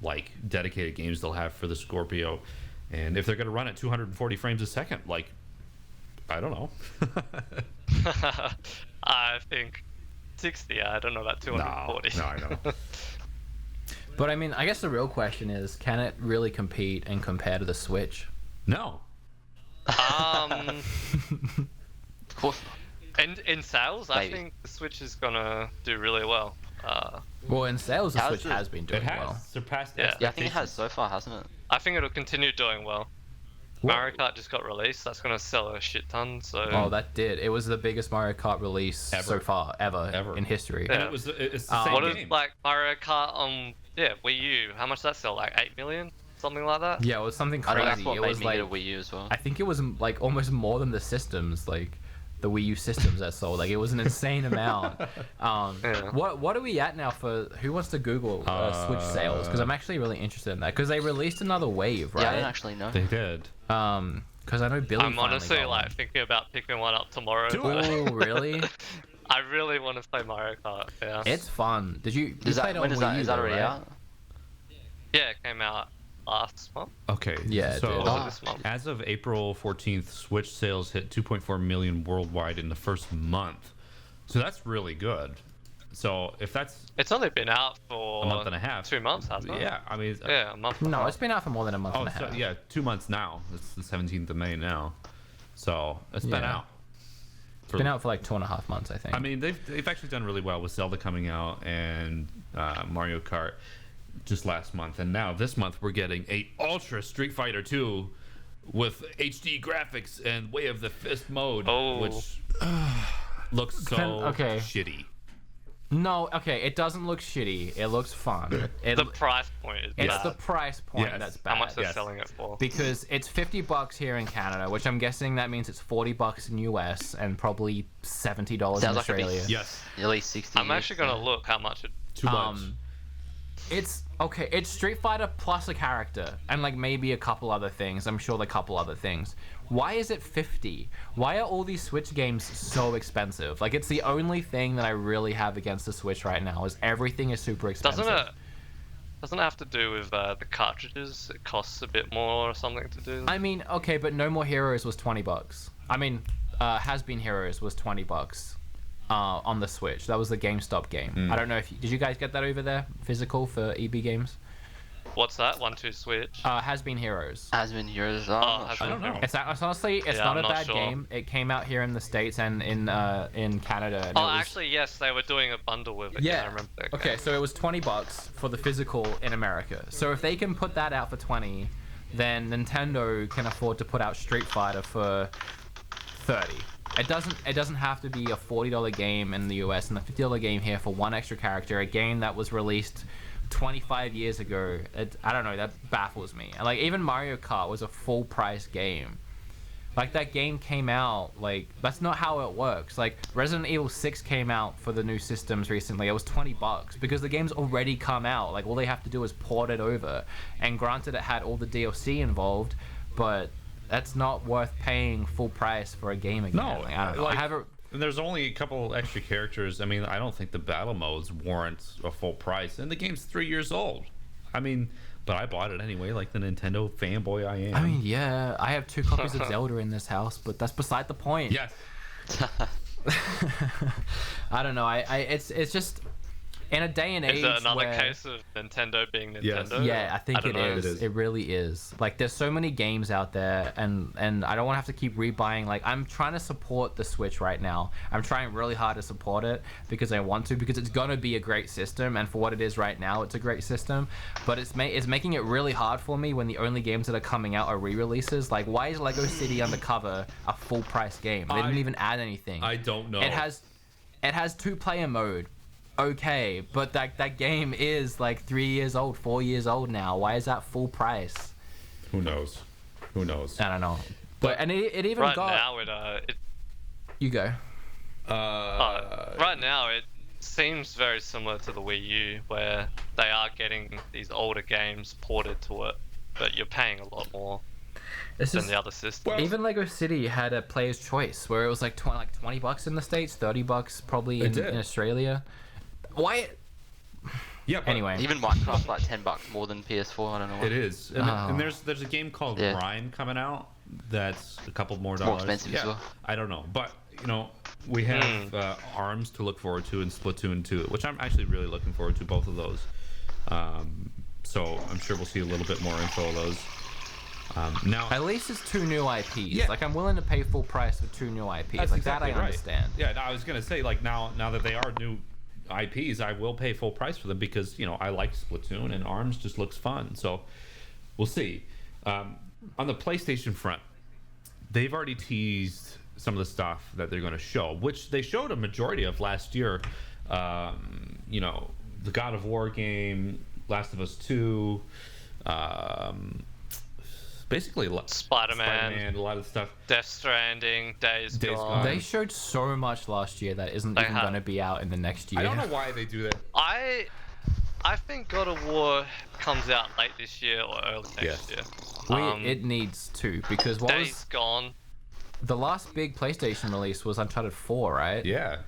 like dedicated games they'll have for the Scorpio, and if they're going to run at 240 frames a second, like I don't know. I think. 60. I don't know about 240. No, I know. But I mean, I guess the real question is, can it really compete and compare to the Switch? No. Of course not. In sales, maybe. I think the Switch is gonna do really well. Well, in sales, the Switch has been doing well. Surpassed. Yeah, I think it has so far, hasn't it? I think it'll continue doing well. Mario Kart just got released. That's gonna sell a shit ton. So. Oh, that did. It was the biggest Mario Kart release so far ever in history. Yeah. And it's the same game. Is like Mario Kart on Wii U? How much did that sell? Like 8 million, something like that. Yeah, it was something crazy. I know that's what it made was me like get a Wii U as well. I think it was like almost more than the systems. Like the Wii U systems that sold. Like, it was an insane amount. What are we at now for? Who wants to Google Switch sales? Because I'm actually really interested in that. Because they released another wave, right? Yeah, I don't actually know. They did. Because I know Billy. I'm honestly like thinking about picking one up tomorrow. Oh, really? I really want to play Mario Kart. Yeah. It's fun. Did you? Is that, played when on is Wii that? U Is that though, already right? out? Yeah, it came out last month. Okay. Yeah, it So did. Was it this month? as of April 14th, Switch sales hit 2.4 million worldwide in the first month. So that's really good. So if that's It's only been out for a month and a half, 2 months, hasn't it? yeah, I mean, Yeah, a month. and a No, half. it's been out for more than a month oh, and a half. so, yeah, 2 months now. It's the 17th of May now. So it's been Yeah. out. It's been out for like 2.5 months, I think. I mean, they've actually done really well with Zelda coming out and Mario Kart just last month, and now this month we're getting a Ultra Street Fighter 2 with HD graphics and Way of the Fist mode, which looks so shitty. No, okay, it doesn't look shitty. It looks fun. The price point is It's bad. the price point Yes. that's bad. How much they're Yes. selling it for. Because it's $50 here in Canada, which I'm guessing that means it's $40 in US and probably $70 in Sounds like a bit- Australia. Yes, At least 60. I'm actually going to look how much it... $2. It's okay. It's Street Fighter plus a character and like maybe a couple other things. I'm sure a couple other things. Why is it 50? Why are all these Switch games so expensive? Like, it's the only thing that I really have against the Switch right now is everything is super expensive. Doesn't it have to do with the cartridges? It costs a bit more or something to do? I mean, okay, but No More Heroes was $20. I mean, Has Been Heroes was $20 on the Switch. That was the GameStop game. I don't know if did you guys get that over there, physical for EB Games? What's that? 1-2 Switch? Has Been Heroes. Has been years. Has I don't been- know. It's honestly, it's Yeah, not I'm a not bad sure. game. It came out here in the States and in Canada. And Oh, it was, actually, yes, they were doing a bundle with it. yeah. I remember that. Okay, so it was $20 for the physical in America. So if they can put that out for 20, then Nintendo can afford to put out Street Fighter for 30. It doesn't have to be a $40 game in the US and a $50 game here for one extra character. A game that was released 25 years ago. I don't know, that baffles me. And like, even Mario Kart was a full price game. Like, that game came out, like, that's not how it works. Like, Resident Evil 6 came out for the new systems recently. It was $20 because the game's already come out. Like, all they have to do is port it over. And granted, it had all the DLC involved, but that's not worth paying full price for a game again. No, Like, I don't know. like, I have a, And there's only a couple extra characters. I mean, I don't think the battle modes warrant a full price, and the game's 3 years old. I mean, but I bought it anyway, like the Nintendo fanboy I am. I mean, yeah, I have 2 copies of Zelda in this house, but that's beside the point. yes. I don't know. It's just in a day and age Is it another where, case of Nintendo being Yes. Nintendo? yeah, I think don't it know. is. It is. It really is. Like, there's so many games out there, and I don't want to have to keep rebuying. Like, I'm trying to support the Switch right now. I'm trying really hard to support it because I want to, because it's gonna be a great system, and for what it is right now, it's a great system. But it's making it really hard for me when the only games that are coming out are re-releases. Like, why is Lego City Undercover a full price game? They didn't even add anything. I don't know. It has 2-player mode. Okay, but that game is like 3 years old, 4 years old now. Why is that full price? Who knows? Who knows? I don't know. But and it even Right got now, it you go. right now it seems very similar to the Wii U, where they are getting these older games ported to it, but you're paying a lot more It's than just, the other systems. even Lego City had a player's choice where it was like $20 in the States, $30 probably in did. Australia. Why? Yeah. But Anyway, Even Minecraft's like $10 more than PS4. I don't know. What. it is, and, Oh. and there's a game called Yeah. Rhyme coming out. That's a couple more More dollars. expensive as well. I don't know, but you know, we have ARMS to look forward to and Splatoon 2, which I'm actually really looking forward to, both of those. So I'm sure we'll see a little bit more info of those. Now, at least it's 2 new IPs. Yeah. Like, I'm willing to pay full price for 2 new IPs. that's like exactly that I right. understand. Yeah, no, I was gonna say, like, now that they are new IPs, I will pay full price for them because, you know, I like Splatoon and ARMS just looks fun. So we'll see. On the PlayStation front, they've already teased some of the stuff that they're going to show, which they showed a majority of last year. You know, the God of War game, Last of Us 2, basically Spider-Man, a lot of stuff. Death Stranding, Days Days Gone. Gone. They showed so much last year that isn't even going to be out in the next year. I don't know why they do that. I think God of War comes out late this year or early next year. It needs to, because what Days was Gone. the last big PlayStation release was Uncharted 4, right? Yeah.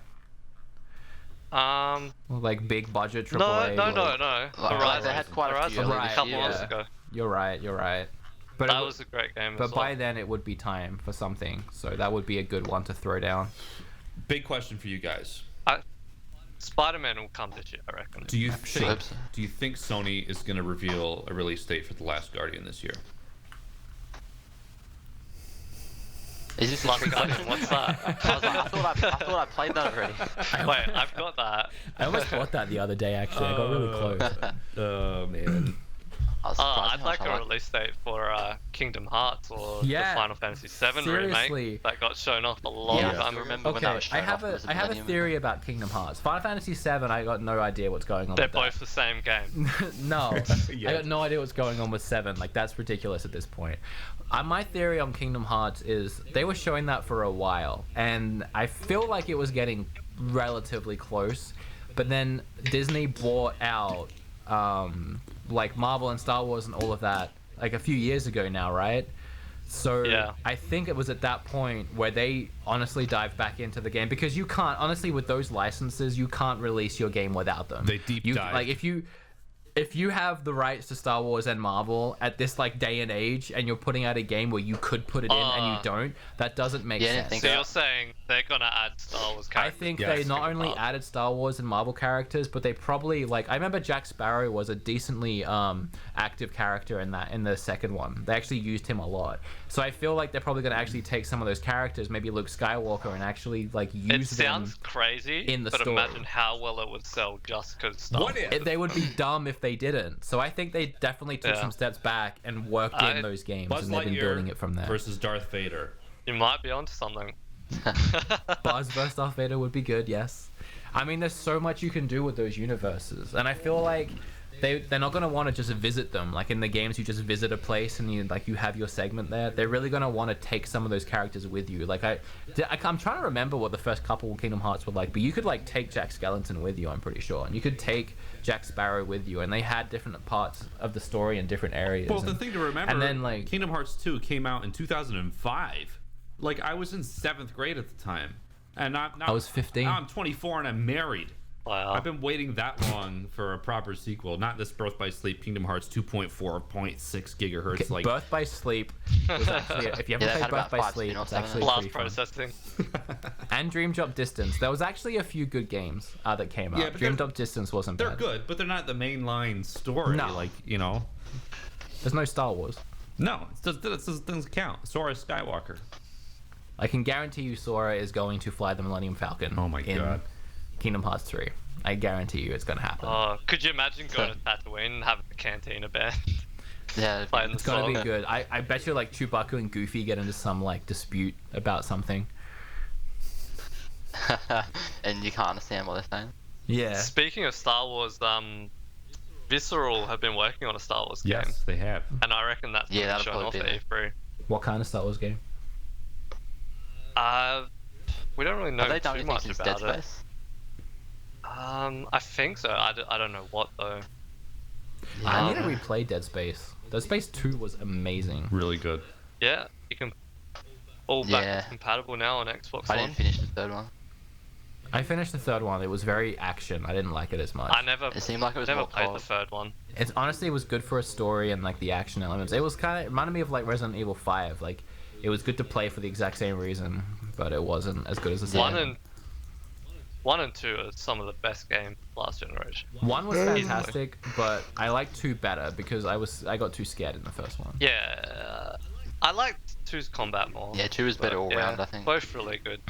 Like big budget No. AAA. Horizon. They had quite a few a couple months yeah. ago. You're right. But That was a great game. But as well. by then it would be time for something, so that would be a good one to throw down. Big question for you guys. Spider-Man will come this year, I reckon. Do you sure. think Sony is going to reveal a release date for The Last Guardian this year? Is this a Last trick Guardian, question? what's that? I was like, I thought I played that already. Wait, I've got that. I almost bought that the other day, actually. I got really close. Oh man. I was surprised I'd how like much I a release date for Kingdom Hearts or Yeah. the Final Fantasy VII Seriously. remake that got shown off a long Yeah, time I ago. remember when that Okay, was I shown have off, it was I have a Millennium. theory about Kingdom Hearts. Final Fantasy VII, I got no idea what's going on They're with both the same game. that. No, Yeah. I got no idea what's going on with 7. Like, that's ridiculous at this point. My theory on Kingdom Hearts is they were showing that for a while, and I feel like it was getting relatively close, but then Disney bought out like Marvel and Star Wars and all of that like a few years ago now, right? So Yeah. I think it was at that point where they honestly dived back into the game, because you can't, honestly, with those licenses, you can't release your game without them. They deep dive. Like, if you have the rights to Star Wars and Marvel at this like day and age, and you're putting out a game where you could put it in and you don't, that doesn't make Yeah, I sense. didn't think So you're saying they're gonna add Star Wars I characters? think Yes. they not Kingdom only Hearts. added Star Wars and Marvel characters, but they probably, like, I remember Jack Sparrow was a decently active character in the second one. They actually used him a lot. So I feel like they're probably going to actually take some of those characters, maybe Luke Skywalker, and actually like It use them. sounds crazy, in the but story. imagine how well it would sell just because Star What Wars. if? They would be dumb if they didn't. So I think they definitely took Yeah. some steps back and worked in those games, Buzz and they've been Lightyear building it from there. versus Darth Vader. You might be onto something. Buzz vs. Darth Vader would be good, yes. I mean, there's so much you can do with those universes, and I feel like they're not going to want to just visit them. Like in the games, you just visit a place and you have your segment there. They're really going to want to take some of those characters with you. Like I'm trying to remember what the first couple of Kingdom Hearts were like, but you could like take Jack Skellington with you, I'm pretty sure, and you could take Jack Sparrow with you, and they had different parts of the story in different areas. Well, the thing to remember, and then like Kingdom Hearts 2 came out in 2005. Like I was in 7th grade at the time, and I was 15. Now I'm 24 and I'm married. Wow. I've been waiting that long for a proper sequel. Not this Birth by Sleep Kingdom Hearts 2.4.6 gigahertz. Okay, Like Birth by Sleep was actually, if you haven't Yeah, they've played had Birth about by 5 Sleep, it's spin-offs, haven't actually they? Blast pretty fun. processing. And Dream Drop Distance. There was actually a few good games that came out. Yeah, but Dream they're- Drop Distance wasn't they're bad. good, but they're not the mainline story. No. Like you know, There's no Star Wars. no, it doesn't count. Sora Skywalker. I can guarantee you Sora is going to fly the Millennium Falcon. Oh my in God. Kingdom Hearts 3. I guarantee you it's going to happen. Could you imagine going to Tatooine and having the Cantina band Yeah, playing the it's going to song? be good. I bet you like Chewbacca and Goofy get into some like dispute about something. and you can't understand what they're saying. Yeah. Speaking of Star Wars, Visceral have been working on a Star Wars game, Yes, they have. and I reckon that's Yeah, going to that'll show off probably at be E3. What kind of Star Wars game? We don't really know Have they done too anything much since about Dead it. Space? I think so. I don't know what though. I need to Um, replay Dead Space. Dead Space 2 was amazing. Really good. Yeah, you can all Yeah. backwards compatible now on Xbox I One. didn't finish the third one. I finished the third one. It was very action. I didn't like it as much. I never It seemed like it was never more played co-op. the third one. It's honestly, it was good for a story and like the action elements. It was kind of, it reminded me of like Resident Evil 5. Like it was good to play for the exact same reason, but it wasn't as good as the second. One and two are some of the best games last generation. One was fantastic, but I liked 2 better because I got too scared in the first one. Yeah, I liked two's combat more. Yeah, 2 is better but all round, I think. Both really good.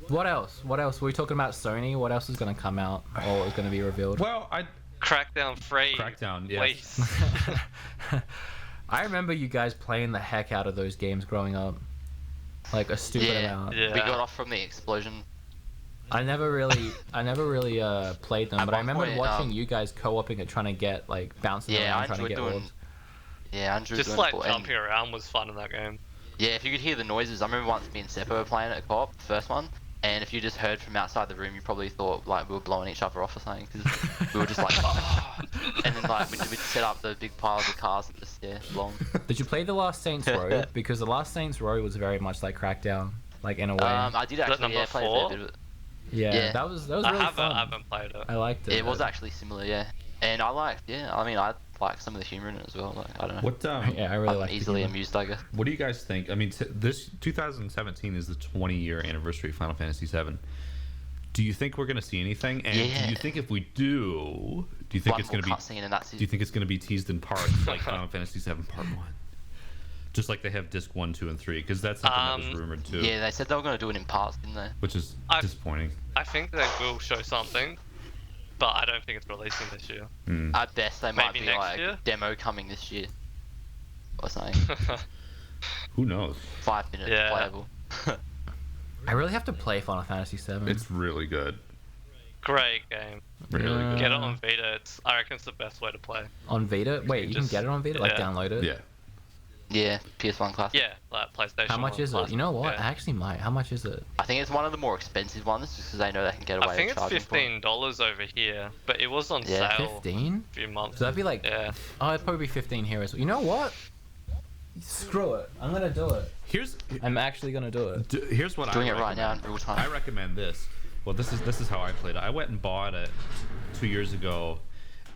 What else? What else? Were we talking about Sony? What else is going to come out or is going to be revealed? Well, Crackdown 3. Crackdown, yes. Please. I remember you guys playing the heck out of those games growing up. Like a stupid amount. Yeah. We got off from the explosion. I never really played them, At but I one remember point, watching you guys co-oping it, trying to get like bouncing Yeah, around, I trying to enjoyed get doing. orbs. Yeah, Andrew's Just doing like cool. jumping around was fun in that game. Yeah, if you could hear the noises, I remember once me and Seppo were playing at co-op, the first one, and if you just heard from outside the room, you probably thought like we were blowing each other off or something, because we were just like, and then like we'd set up the big piles of cars and just long. Did you play the Last Saints Row? Because the Last Saints Row was very much like Crackdown, like in a way. I did actually number play a 4? bit of it. Yeah, that was really fun. I haven't played it. I liked it. It was actually similar, yeah. And I like some of the humor in it as well. Like, I don't know. What yeah, I really I'm like easily amused, I guess. What do you guys think? I mean, this 2017 is the 20-year anniversary of Final Fantasy VII. Do you think we're going to see anything? And do you think if we do you think it's going to be? Do you think it's going to be teased in parts like Final Fantasy VII Part 1? Just like they have disc 1, 2, and 3, because that's something that was rumored too. Yeah, they said they were going to do it in parts, didn't they? Which is disappointing. I think they will show something, but I don't think it's releasing this year. At best, they might Maybe be next like year? demo coming this year or something. Who knows? 5 minutes playable. I really have to play Final Fantasy VII. It's really good. Great game. Really good. Get it on Vita. I reckon it's the best way to play. On Vita? Wait, you can get it on Vita? Like download it? Yeah. Yeah, PS1 Classic. Yeah, like PlayStation. How much is it? You know what? Yeah. I actually might. How much is it? I think it's one of the more expensive ones, just because they know they can get away I think with it's charging $15 over here, but it was on Yeah. sale 15? a few months. So that'd be like, Yeah. oh, it'd probably be 15 here as well. You know what? Screw it. I'm gonna do it. I'm actually gonna do it. Here's what Doing I it right now in real time. I recommend this. Well, this is how I played it. I went and bought it 2 years ago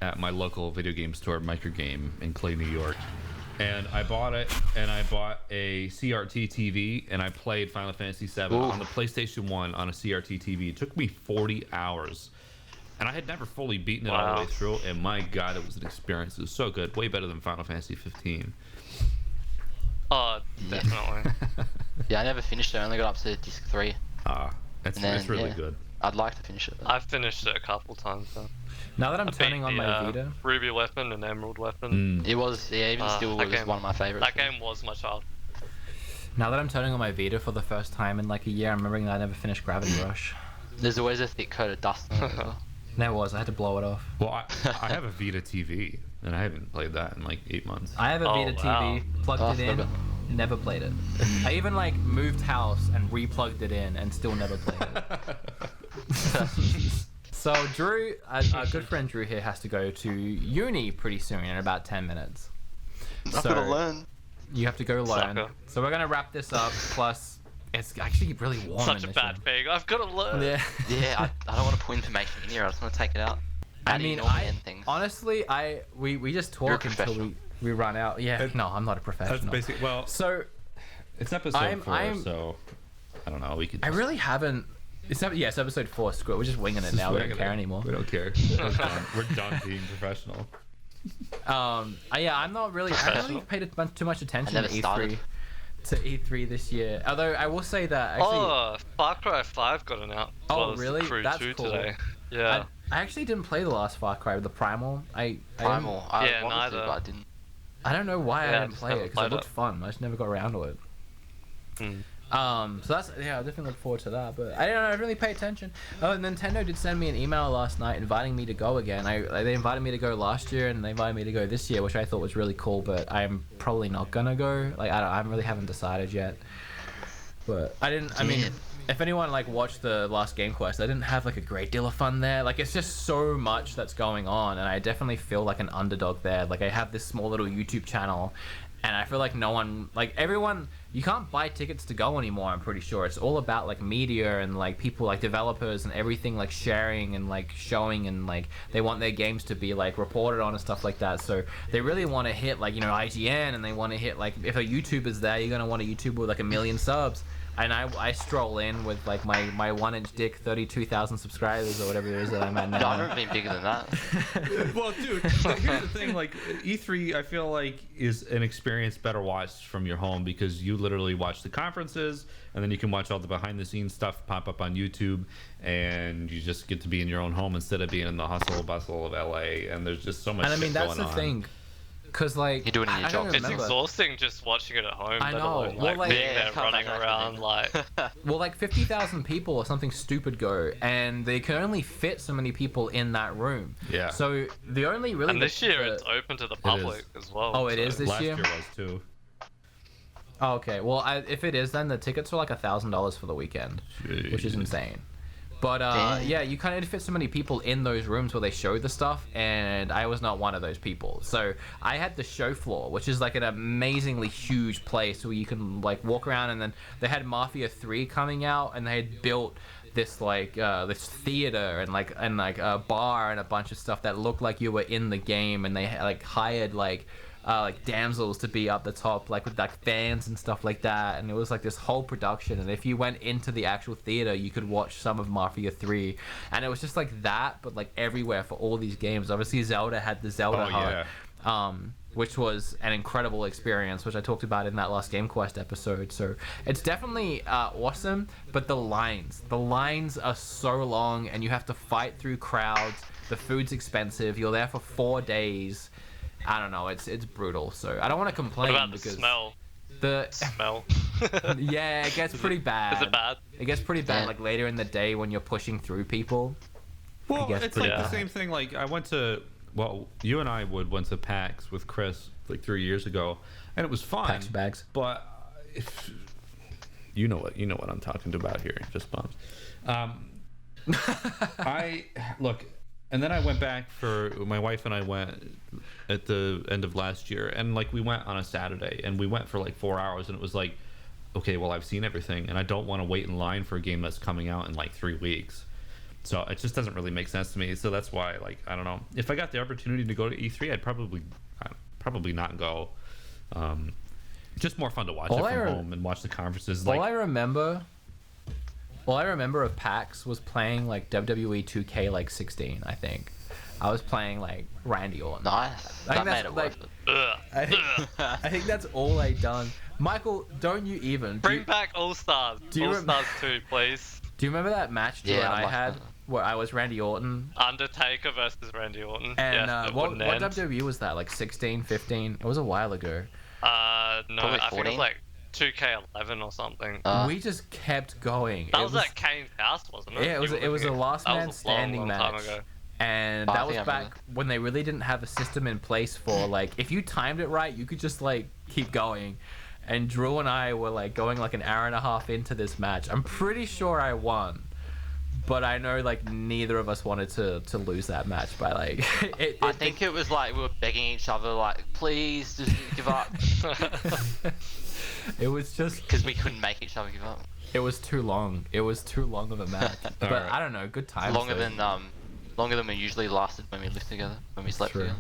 at my local video game store, Microgame, in Clay, New York. And I bought it, and I bought a CRT TV, and I played Final Fantasy VII on the PlayStation 1 on a CRT TV. It took me 40 hours. And I had never fully beaten it all the way through, and my god, it was an experience. It was so good. Way better than Final Fantasy 15. Oh, definitely. Yeah, I never finished it. I only got up to disc 3. It's really good. I'd like to finish it, though. I've finished it a couple times though. Now that I'm turning on my Vita, Ruby weapon and Emerald weapon. It was, even still, it was one of my favorites. That game was my child. now that I'm turning on my Vita for the first time in like a year, I'm remembering that I never finished Gravity Rush. There's always a thick coat of dust on it as well. There was. I had to blow it off. Well, I have a Vita TV, and I haven't played that in like 8 months. I have a Vita TV, plugged it in, never played it. I even like moved house and replugged it in and still never played it. So Drew, our good friend Drew here has to go to uni pretty soon in about 10 minutes. I've got to learn. You have to go learn. Sucker. So we're gonna wrap this up. Plus, it's actually really warm. Such in a this bad room. thing. I've got to learn. Yeah. Yeah, I don't want to put information in here. I just want to take it out. I mean, things. honestly, we just talk until we run out. Yeah. No, I'm not a professional. That's basically So it's episode 4, so I don't know. We could. I really haven't. It's episode 4. Screw it. We're just winging it now. We don't care anymore. We don't care. We're done being professional. I'm not really. I haven't really paid too much attention to E3 this year. Although I will say that actually. Far Cry 5 got announced. Oh, really? Crew That's 2 cool. today. Yeah. I actually didn't play the last Far Cry, the Primal. I Primal. Yeah, wanted neither. to, but I didn't. I don't know why I Yeah, didn't just play it haven't because it played looked it. fun. I just never got around to it. So that's I definitely look forward to that. But I don't know. I really pay attention. Oh, and Nintendo did send me an email last night inviting me to go again. They invited me to go last year and they invited me to go this year, which I thought was really cool. But I'm probably not gonna go. Like I really haven't decided yet. But I didn't. I mean, if anyone like watched the last Game Quest, I didn't have like a great deal of fun there. Like it's just so much that's going on, and I definitely feel like an underdog there. Like I have this small little YouTube channel, and I feel like no one, like everyone, you can't buy tickets to go anymore. I'm pretty sure it's all about like media and like people like developers and everything like sharing and like showing and like they want their games to be like reported on and stuff like that. So they really want to hit like IGN and they want to hit like if a YouTuber's there, you're gonna want a YouTuber with like 1 million subs. And I stroll in with like my 1-inch dick, 32,000 subscribers or whatever it is that I'm at now. No, I've never been bigger than that. Well, dude, here's the thing. Like E3, I feel like is an experience better watched from your home because you literally watch the conferences and then you can watch all the behind-the-scenes stuff pop up on YouTube, and you just get to be in your own home instead of being in the hustle bustle of LA. And there's just so much. And I mean shit that's going the on. thing. Because like You're doing it in your I don't job. It's remember. exhausting just watching it at home. I let know. alone, Well, like- being Yeah, there can't running imagine around it. like. Well, like 50,000 people or something stupid go, and they can only fit so many people in that room. Yeah. So the only really And this year it's the- open to the public as well. Oh, it is this Last year? year was too. Oh, okay. Well, if it is, then the tickets are like $1,000 for the weekend, which is Jeez. insane. But Damn. yeah, you kind of fit so many people in those rooms where they show the stuff, and I was not one of those people. So I had the show floor, which is like an amazingly huge place where you can like walk around, and then they had Mafia 3 coming out, and they had built this like this theater and like a bar and a bunch of stuff that looked like you were in the game, and they like hired like damsels to be up the top, like with like fans and stuff like that, and it was like this whole production. And if you went into the actual theater, you could watch some of Mafia 3, and it was just like that, but like everywhere for all these games. Obviously, Zelda had the Zelda Hut, which was an incredible experience, which I talked about in that last Game Quest episode. So it's definitely awesome, but the lines are so long, and you have to fight through crowds. The food's expensive. You're there for 4 days. I don't know. It's brutal. So I don't want to complain What about the because smell? the Smell. yeah, it gets pretty bad. Is it bad? It gets pretty bad Yeah. like later in the day when you're pushing through people. Well, guess it's pretty like the bad. same thing. Like I went to, well, you and I went to PAX with Chris like 3 years ago, and it was fun. PAX bags. But if you know what I'm talking about here, just bums. I look, and then I went back for my wife and I went at the end of last year, and like we went on a Saturday, and we went for like 4 hours, and it was like, okay, well I've seen everything, and I don't want to wait in line for a game that's coming out in like 3 weeks. So it just doesn't really make sense to me. So that's why, like, I don't know. If I got the opportunity to go to E3, I'd probably not go. Just more fun to watch All it I from re- home and watch the conferences. All Like, I remember of PAX was playing like WWE 2K like 16, I think. I was playing like Randy Orton. Nice. I think That made that's, it like- worth it. Ugh. I think that's all I done. Michael, don't you even? Do Bring you, back All Stars. do you All rem- Stars 2, please. do you remember that match Drew Yeah, and I I watched had that. where I was Randy Orton? Undertaker versus Randy Orton. And yes, it what wouldn't end. WWE was that? Like 16, 15? It was a while ago. No, Probably I think it 14? was like 2K11 or something. We just kept going. That It was at Kane's house, wasn't it? Yeah, it was. You were It was a looking at- last that man was a long, standing long match. time ago. And I that was think I remember back when they really didn't have a system in place for like if you timed it right, you could just like keep going. And Drew and I were like going like an hour and a half into this match. I'm pretty sure I won, but I know like neither of us wanted to lose that match by like. I think it was like we were begging each other, like, please just give up, it was just because we couldn't make each other give up. it was too long. It was too long of a match. But Alright. I don't know. Good times. Longer though. than we usually lasted when we lived together, when we slept True. together.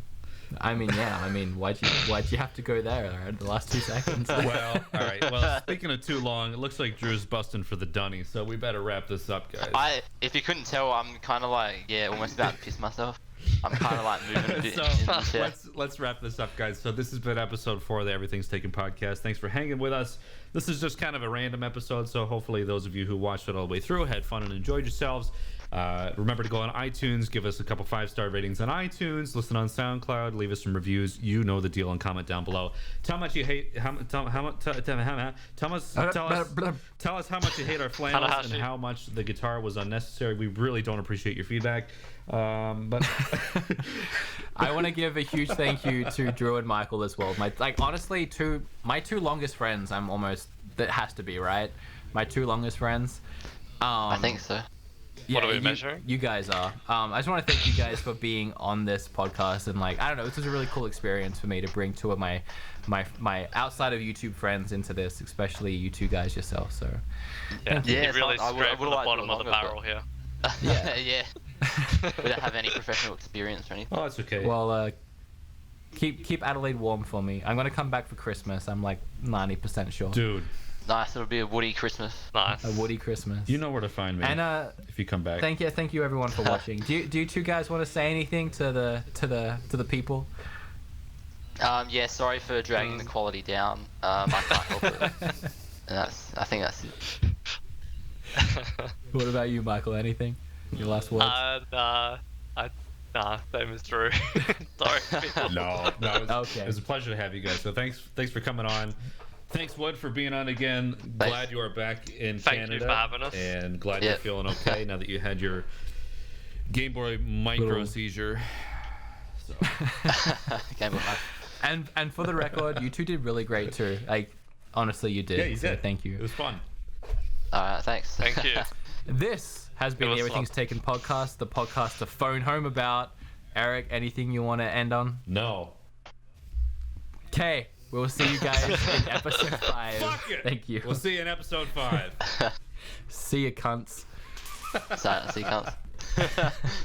I mean, yeah. I mean, why'd you have to go there at the last 2 seconds? well, all right. Well, speaking of too long, it looks like Drew's busting for the dunny, so we better wrap this up, guys. If you couldn't tell, I'm kind of like, almost about to piss myself. I'm kind of like moving a bit So in the chair. let's wrap this up, guys. So this has been episode 4 of the Everything's Taken podcast. Thanks for hanging with us. This is just kind of a random episode, so hopefully those of you who watched it all the way through had fun and enjoyed yourselves. Remember to go on iTunes, give us a couple 5-star ratings on iTunes, listen on SoundCloud, leave us some reviews. You know the deal, and comment down below. Tell much you hate. Tell us how much you hate our flannels and how much the guitar was unnecessary. We really don't appreciate your feedback. But I want to give a huge thank you to Drew and Michael as well. Honestly, my two longest friends. That has to be right. My 2 longest friends. I think so. What are we measuring? You guys are. I just want to thank you guys for being on this podcast, and like I don't know, this was a really cool experience for me to bring 2 of my outside of YouTube friends into this, especially you 2 guys yourself. So Yeah, Yeah, you really I scraped would've the liked bottom it of the longer, barrel here. Yeah. Yeah. We don't have any professional experience or anything. oh, it's okay. well, keep Adelaide warm for me. I'm gonna come back for Christmas. I'm like 90% sure. Dude, Nice, it'll be a woody Christmas. Nice. A woody Christmas. you know where to find me And if you come back. thank you everyone for watching. Do you 2 guys want to say anything to the people? Yeah, sorry for dragging the quality down. I can't help it. And I think that's it. What about you, Michael? Anything? Your last words? Nah, Nah, same as Drew. Sorry. No, Okay. it was a pleasure to have you guys. So thanks for coming on. Thanks, Wood, for being on again. Glad you are back in Canada. Thank you for having us. And glad you're feeling okay now that you had your Game Boy Micro seizure. So. Game Boy Micro. And for the record, you two did really great too. Like, honestly, you did. Yeah, you did. Thank you. It was fun. All right, thanks. Thank you. This has been the was Everything's fun. Taken podcast, the podcast to phone home about. Eric, anything you want to end on? No. Okay, we'll see you guys in episode 5. Fuck it. Thank you. We'll see you in episode 5. See you, cunts. So, see you, cunts.